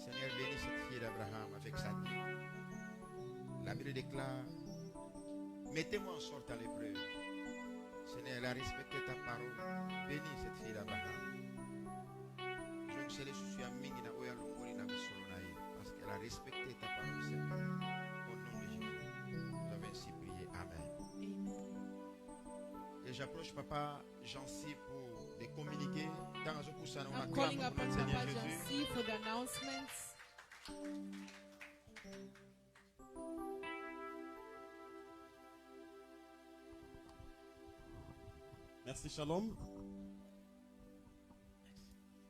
Seigneur, bénis cette fille d'Abraham avec sa dîme. La Bible déclare, mettez-moi en sorte à l'épreuve. Seigneur, elle a respecté ta parole. Bénis cette fille d'Abraham. Je ne sais pas parce qu'elle a respecté ta parole, Seigneur. Au nom de Jésus, nous avons ainsi prié. Amen. Amen. Et j'approche Papa Jancy pour des communiquer. Dans un coup, ça nous I'm acclame calling pour upon notre Seigneur Papa Jésus. Jancy for the announcements. Merci, Shalom.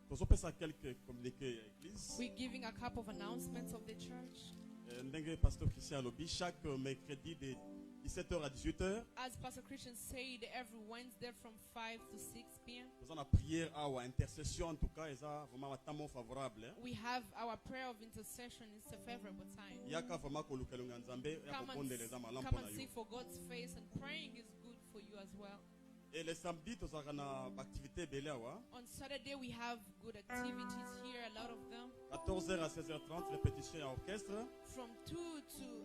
Tozopesa quelques communiqués à l'église. We're giving a couple of announcements of the church. Ndenge Pasteur Christian Alobi, chaque mercredi de 17h à 18h, As Pastor Christian said, every Wednesday from 5 to 6 p.m. nous avons la prière ou intercession en tout cas, et ça vraiment un temps favorable. We have our prayer of intercession. It's a favorable time. Il y a qu'à vraiment kolukelunga nzambe ya Come kobonde les âmes à and lampo na see yo. for God's face, and praying is good for you as well. Et le samedi, nous avons une activité belle. On Saturday we have good activities here, a lot of them. 14h à 16h30, répétition à orchestre. From 2 to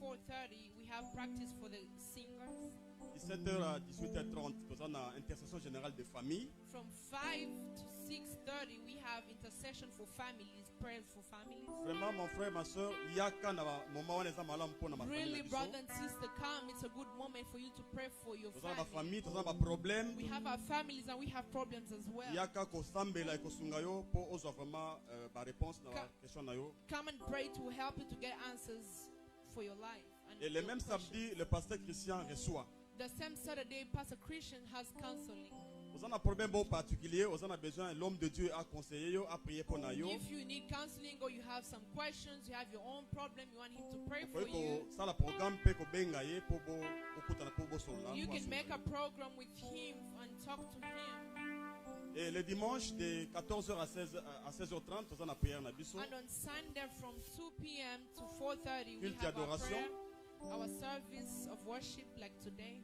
4:30 we have practice for the singers. 17h à 18h30, nous avons une intercession générale de famille. From 5 to 6:30 we have intercession for families, prayers for families. Vraiment, mon frère, ma soeur, il y a qu'un moment où les âmes à lampo na ma Really, famille. brother and sister, come. It's a good moment for you to pray for your Nous avons ma family. famille, nous avons ma problème. We have our families and we have problems as well. Il y a qu'à kosambela et kosunga yo pour ozo vraiment ma réponse dans la question na yo. Come and pray to help you to get answers for your life. And Et le your même questions. samedi, le pasteur Christian reçoit. The same Saturday, Pastor Christian has counseling. Vous avez un problème bon particulier, vous avez besoin l'homme de Dieu à conseiller yo, à prier pour na yo. If you need counseling or you have some questions, you have your own problem, you want him to pray for Faut you, que ça la programme peut ko benga ye pour bo okutana pour bo sola. you can make a program with him and talk to him. Et le dimanche de 14h à 16h30, vous avez la prière na biso. And on Sunday from 2 p.m. to 4:30, we Culte have our d'adoration. prayer, our service of worship like today.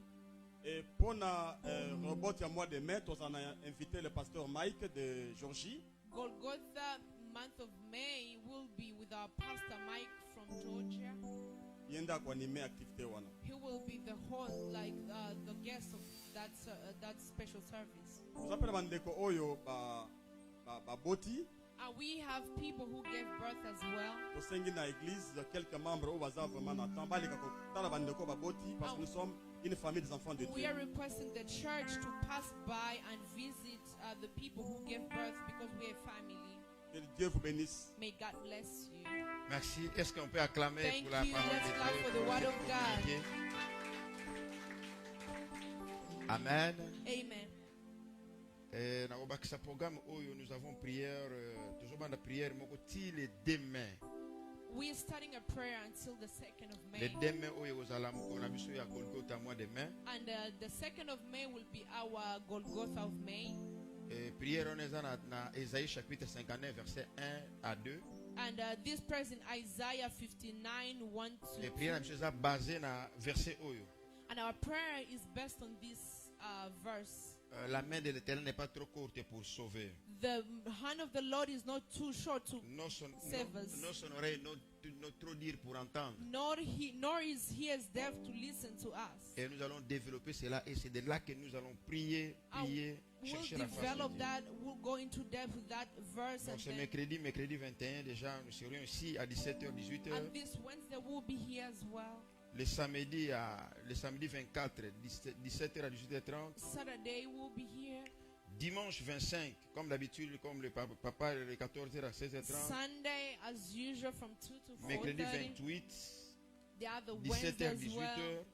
Et pour la robot à mois de mai, nous avons invité le pasteur Mike de Georgie. Golgotha month of May will be with our Pastor Mike from Georgia. Yenda ko animer activité wana. He will be the host, like the guest of that special service. Vous appelez bandeko oyo ba boti. And we have people who gave birth as well. Au sein de l'église, quelques membres au bazar vraiment n'attendent pas les kako. Tala bandeko ba boti parce que nous sommes une famille des enfants de We Dieu. are requesting the church to pass by and visit the people who gave birth because we're a family. Que Dieu vous bénisse. May God bless you. Merci. Est-ce qu'on peut acclamer Thank pour la you. parole Let's de clap Dieu for the pour word cette of God. communiqué? Amen. Amen. Dans programme oyo nous avons prière toujours dans la prière moko ti le demain. We are starting a prayer until the 2nd of Le May. demain oyo ozala moko na biso ya Golgotha mois de mai. And the 2nd of May will be our Golgotha of May. Prière on est na Ésaïe chapitre 59 verset 1 à 2. And this prayer is in Isaiah 59, 1 Et to prière 2. na basée na verset oyo. And our prayer is based on this verse. La main de l'Éternel n'est pas trop courte pour sauver. The hand of the Lord is not too short to Non son oreille non trop dire pour entendre. nor is he as deaf to listen to us. Et nous allons développer cela et c'est de là que nous allons prier, We'll chercher la face de develop Dieu. that. We'll go into depth with that verse. Donc And, c'est then, mercredi 21 déjà, nous serions ici à 17h, 18h. and this Wednesday we'll be here as well. Le samedi 24, 17h à 18h30. Saturday we'll be here. Dimanche 25, comme d'habitude, comme le papa, le 14h à 16h30. Sunday as usual from 2 to Mercredi 4:30. 28, The other Wednesday 17h, as well 18h.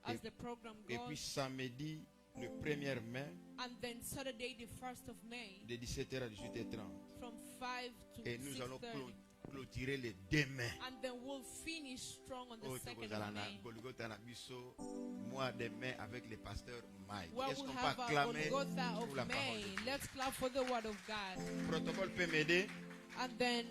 as the program Et puis goes. samedi, le 1er mai, And then Saturday the 1st of May de 17h à 18h30. from 5 to Et nous allons 6:30. clôturer les demain. And then we'll finish strong on the 2nd of May. Golgotha na biso, mois de mai avec le pasteur Mike. Where Est-ce we'll qu'on have peut our acclamer Golgotha pour la of parole May. de Dieu? Let's clap for the word of God. Protocole peut m'aider. And then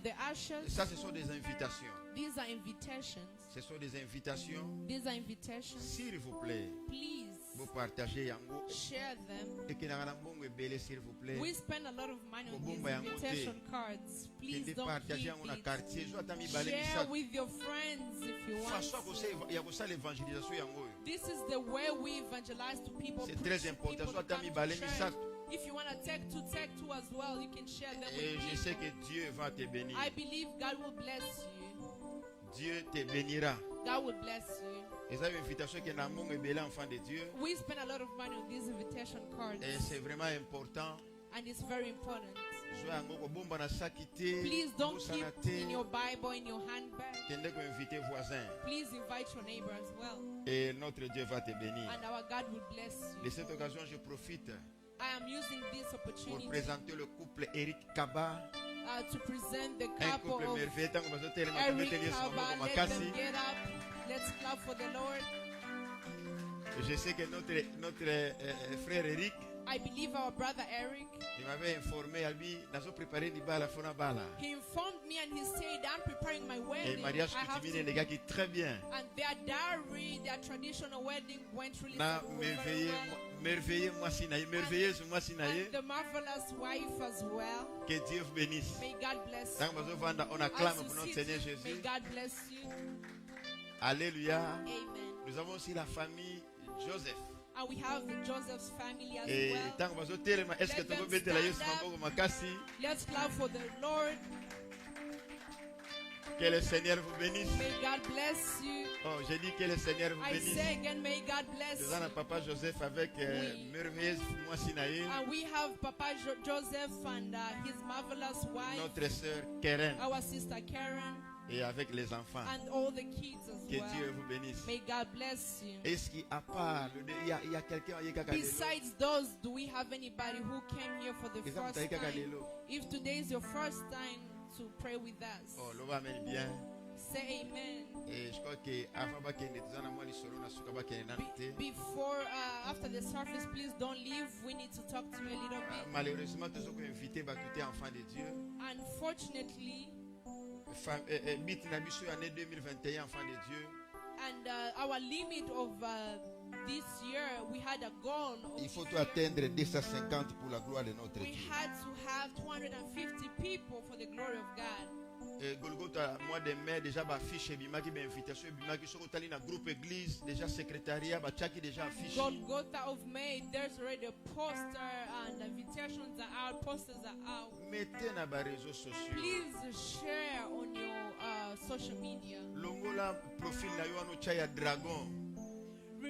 the ashes. Ça, ce sont des invitations. These are invitations. Ce sont des invitations. These are invitations. S'il vous plaît, Please vous partagez yango. share them. Et que na mbongo ebele, s'il vous plaît. We spend a lot of money on these Kobomba yango invitation te. cards. Please Kende don't partager keep yango na it. quartier. Zo ata mibale Share misato. with your friends if you want. Façon ya kosala l'évangélisation yango. This is the way we evangelize to people. C'est preach très to important. people Zo to ata come to mibale church. misato. If you want to take two as well, you can share them Et with je me. sais que Dieu va te bénir. I believe God will bless you. Dieu te bénira. God will bless you. Et ça, une invitation que na mbongo ebele enfant de Dieu. We spend a lot of money on these invitation cards, Et c'est vraiment important. and it's very important. Zo yango kobomba na saki te. Please don't keep bosana te. in your Bible, in your handbag. Kende ko inviter voisin. Please invite your neighbor as well. Et notre Dieu va te bénir. And our God will bless De you. cette occasion, je profite I am using this pour opportunity présenter le couple Eric Kaba. to present the Un couple couple of merveilleux. Tant que vous êtes tellement Eric commis Kaba. à Let Makassi. them get up. Let's clap for the Lord. Je sais que notre frère Eric, I believe our brother Eric, il m'avait informé, Albi, nous avons préparé du bal à Fonabala. he informed me and he said, I'm preparing my Et wedding. le mariage I have coutumier, to- les gars, qui est très bien. And their dowry, their traditional wedding went really Na very well. merveilleux moi sinaï, merveilleuse moi sinaï. And the marvelous wife as well. Que Dieu vous bénisse. May God bless Tant you. que vous êtes on acclame As you pour notre sit, Seigneur may Jésus. God bless you. Alléluia. Amen. Nous avons aussi la famille Joseph. And we have the Joseph's family as Et well. tant que vous êtes tellement, est-ce que Let tu them peux mettre la stand Yesu up. Mamboko Makassi? Let's clap for the Lord. Que le Seigneur vous bénisse. May God bless you. Oh, j'ai dit que le Seigneur vous I bénisse. say again, may God bless Nous avons you. papa Joseph avec Oui. merveilleuse moi sinaï. And we have Papa Joseph and his marvelous wife, Notre sœur Keren our sister Karen, et avec les enfants. and all the kids as Que Dieu well. vous bénisse. May God bless you. Est-ce qu'à part, il y a quelqu'un qui a Besides those, do we have anybody who came here for the first time? If today is your first time to pray with us, Oh, l'on va amène bien. say amen. Et je crois que avant de quitter, nous allons aller sur la souka ba kende nante. Before, after the service, please don't leave. We need to talk to you a little bit. Malheureusement, tous ceux qui sont invités ba quitter enfants de Dieu. Unfortunately, Bit na biso année 2021 enfants de Dieu. and our limit of this year, we had a goal. Il faut tout atteindre 250 pour la gloire de notre We Dieu. had to have 250 people for the glory of God. Et Golgotha, mois de mai, déjà, ba affiche, bimaki, ba invitation, bimaki, sur le na groupe église, déjà secrétariat, ba tchaki déjà affiche. Golgotha of May, there's already a poster and invitations are out, posters are out. Mettez na ba réseaux sociaux. Please share on your social media. Longola profil na yo ano chaya dragon.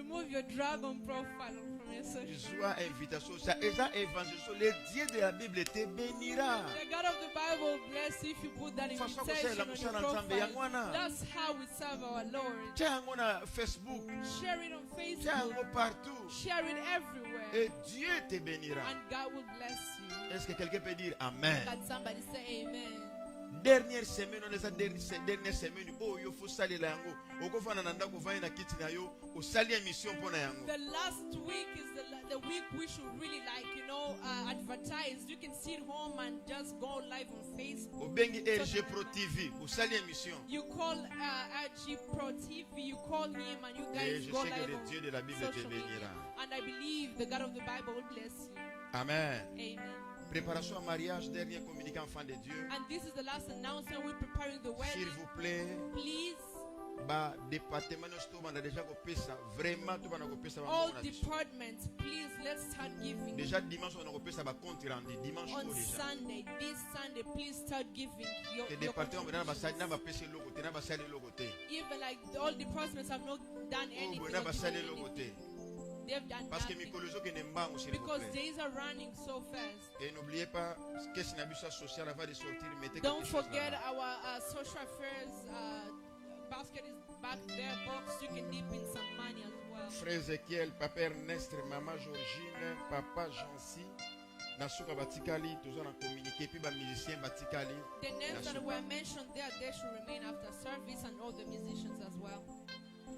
remove your dragon profile from your social. Joie, invitation, ça, et ça, évangélisation, le Dieu de la Bible te bénira. The God of the Bible will bless you if you put that Façon que invitation c'est la on moussa your n'ensemble, y'a profile. moi, That's how we serve our Lord. tiens, on a Facebook, Share it on tiens, Facebook. on partout. Share it everywhere. Et Dieu te bénira. And God will bless you. Est-ce que quelqu'un peut dire Amen? Can somebody say amen? Dernière semaine, on est à dernière semaine. Oh, il faut saluer la yango. Oko fana nanda ko vaya na kiti na yo. O saluer émission pour na yango. The last week is the week we should really advertise. You can sit home and just go live on Facebook. O bengi RG Pro TV. O saluer émission. You call RG Pro TV. You call him and you Et guys je go sais que live le on Dieu de la Bible te social media. bénira. And I believe the God of the Bible will bless you. Amen. Amen. Préparation à mariage, dernier communiqué enfant de Dieu. And this is the last announcement. We're preparing the S'il wedding. vous plaît, Please, ba département nous on a déjà copié ça. Vraiment tout va copier ça. all departments, please let's start giving. Déjà dimanche on a copié ça ba compte rendu. Dimanche On déjà. Sunday, this Sunday, please start giving your Le département contribution. ba sali na ba pese logo te na ba sali logo te. Even like all departments have not done Oh, anything. na ba or sali doing logo te. anything. They've done Parce que nothing. mikolozo ke nembango s'il vous Because plaît. days are running so fast. Et n'oubliez pas que si l'abus social avant de sortir, mettez Don't quelque chose forget là-bas. our social affairs basket is back there. Box, you can dip in some money as well. Frère Ezekiel, papa Ernest, maman Georgine, papa Jancy, nasuka batikali, toujours en communiqué, puis ba musicien batikali. The names that Nasuka. were mentioned there, they should remain after service, and all the musicians as well.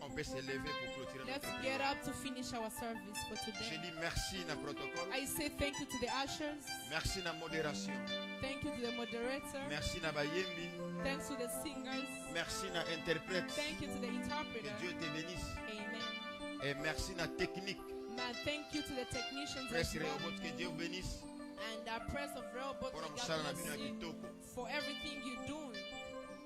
On peut se lever pour clôturer Let's notre get prière. up to finish our service for Je today. dis merci na protocole, I say thank you to the ushers, merci na modération, thank you to the moderator, merci na bayembi, thanks to the singers, merci na interprète. thank you to the Que interpreter. Dieu te bénisse. Amen. Et merci na technique. Man, thank you to the technicians Frère as well. Robot, que Dieu vous bénisse. And our press of Rehoboth, Pour may msala na God bino ya bless you kitoko. for everything you're doing.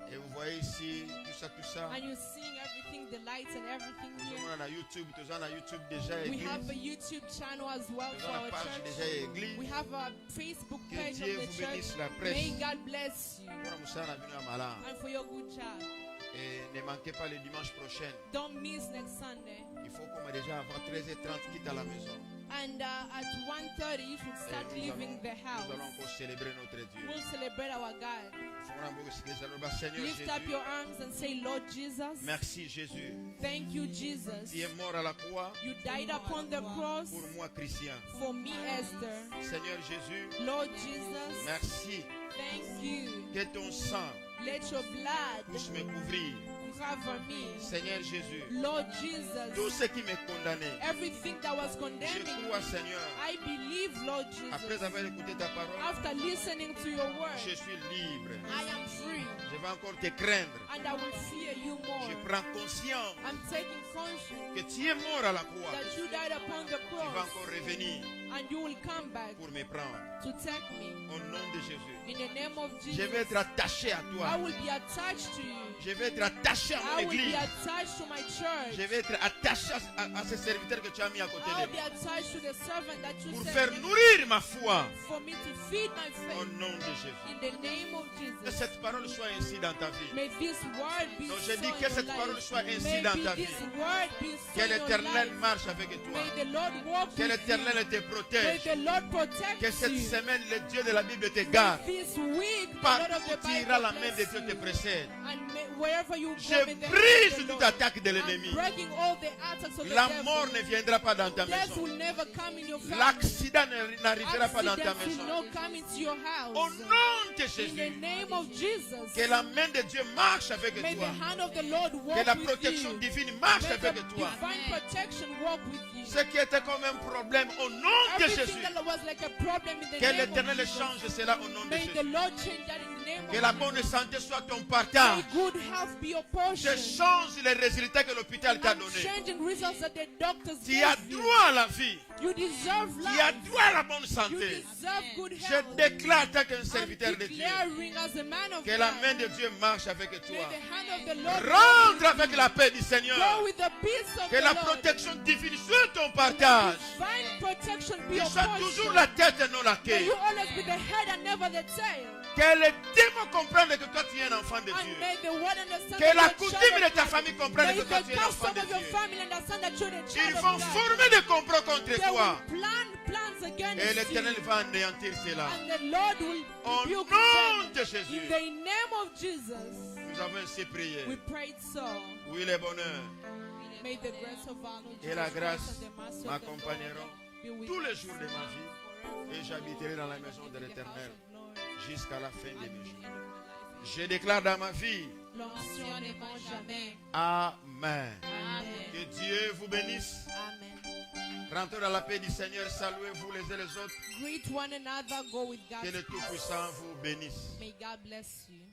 Et vous voyez ici tout ça. And you're seeing everything, the lights and everything Nous here. sommes na YouTube, tous na YouTube déjà We have a église. YouTube channel as well Nous for avons our la page déjà church. église. We have a Facebook Que page Dieu of vous the church. bénisse la May presse. God bless you Pour msala na bino ya malin. and for your good job. Et ne manquez pas le dimanche prochain. Don't miss next Sunday. Il faut qu'on déjà avant 13h30 quitte à la maison. And at 1:30, you should Et start leaving the nous allons house. encore célébrer notre Dieu. We'll celebrate our God. Seigneur Lift up Jésus, your arms and say, Lord Jesus, merci Jésus. thank you, Jesus. Tu es mort à la croix You died upon the cross pour moi, chrétien. for me, Esther. Seigneur Jésus, Lord Jesus, merci thank you. que ton sang Let your blood puisse me couvrir. cover me. Seigneur Jésus, Lord tout Jesus, ce qui m'est condamné, everything that was je condemning crois, me, Seigneur, I believe, Lord après Jesus. avoir écouté ta parole, After listening to your je word, suis libre. I am free Je vais encore te craindre. and I will fear you Je more. prends conscience I'm taking conscience que tu es mort à la croix. that you died upon the Tu vas cross encore revenir and you will come back pour me prendre. to take me. Au nom de Jésus. In the name of Je Jesus, vais être attaché à I toi. will be attached to you. Je vais être attaché à mon I will be église. attached to my church. Je vais être attaché à ce serviteur que tu as mis à côté I'll de be moi. attached to the servant that you Pour sent faire me nourrir ma foi. for me to feed my Au faith. nom de Jésus. In the name of Que Jesus, cette parole soit ainsi dans ta vie. may this word be Donc so je dis in que your cette parole life. soit ainsi May dans ta this vie. word be so Que in your l'Éternel life. marche avec toi. May the Lord walk Que with you. l'Éternel te May protège. the Lord protect Que cette you. semaine, le Dieu de la Bible te garde. This week, the Lord Partout of the où tu iras, la Bible main de bless Dieu te you. précède. And wherever you go, Je may the brise hand of the toute Lord. attaque de I'm l'ennemi. breaking all the attacks of the La devil. mort ne viendra pas dans ta Death maison. will never come in your family. L'accident n'arrivera pas dans ta Accidents will maison. not come into your Au house. nom de In the Jésus, name of Jesus, que la main de Dieu marche avec may the toi. hand of the Lord Que walk la with protection you. divine marche May the avec toi. divine protection walk with you. Ce qui était comme un problème, au nom de Everything Jésus, that was like a problem in the que name of l'Éternel Jesus, change cela au nom de may the Jésus. Lord change that in the name Que of la Jesus. bonne santé soit ton May partage. good health be your portion. Je change les résultats que l'hôpital t'a I'm donné. changing results that the doctors Tu as gave you. droit à la vie. You deserve Tu as life. droit à la bonne You santé. deserve good Je health. déclare en tant qu'un I'm serviteur de Dieu declaring as a man of que la God, main de Dieu marche avec may toi. the hand of the Lord Rentre avec la paix du Seigneur. go with the peace of Que the la Lord. protection divine soit ton partage. Divine protection be Tu your sois toujours portion. la tête et non la May queue. you always be the head and never the tail. Que les démons comprennent que toi tu es un enfant de And Dieu. may the word understand Que la that you're a coutume child de of ta God. famille comprenne May que toi the tu es un enfant custom de of your Dieu. family understand that you're a Ils child of vont God. former des complots contre They toi. will plan plans Et against you. l'Éternel va anéantir cela. And the Lord will Au rebuke nom them. de Jésus. In the name of Jesus, Nous avons ainsi prié. we prayed so. Oui, le bonheur May the grace of our Lord et la Jesus grâce Christ and the mercy of the m'accompagneront Lord be with tous les us jours de ma vie forever. et j'habiterai dans la maison de In the l'Éternel house of Lord jusqu'à la fin de and mes the jours. end of my life. Je déclare dans ma vie, L'onction ne ment jamais. Amen. Amen. Que Dieu vous bénisse. Amen. Rentrez dans la paix du Seigneur, saluez-vous les uns les autres. Greet one another. Go with Que God's le peace. Tout-Puissant vous bénisse. May God bless you.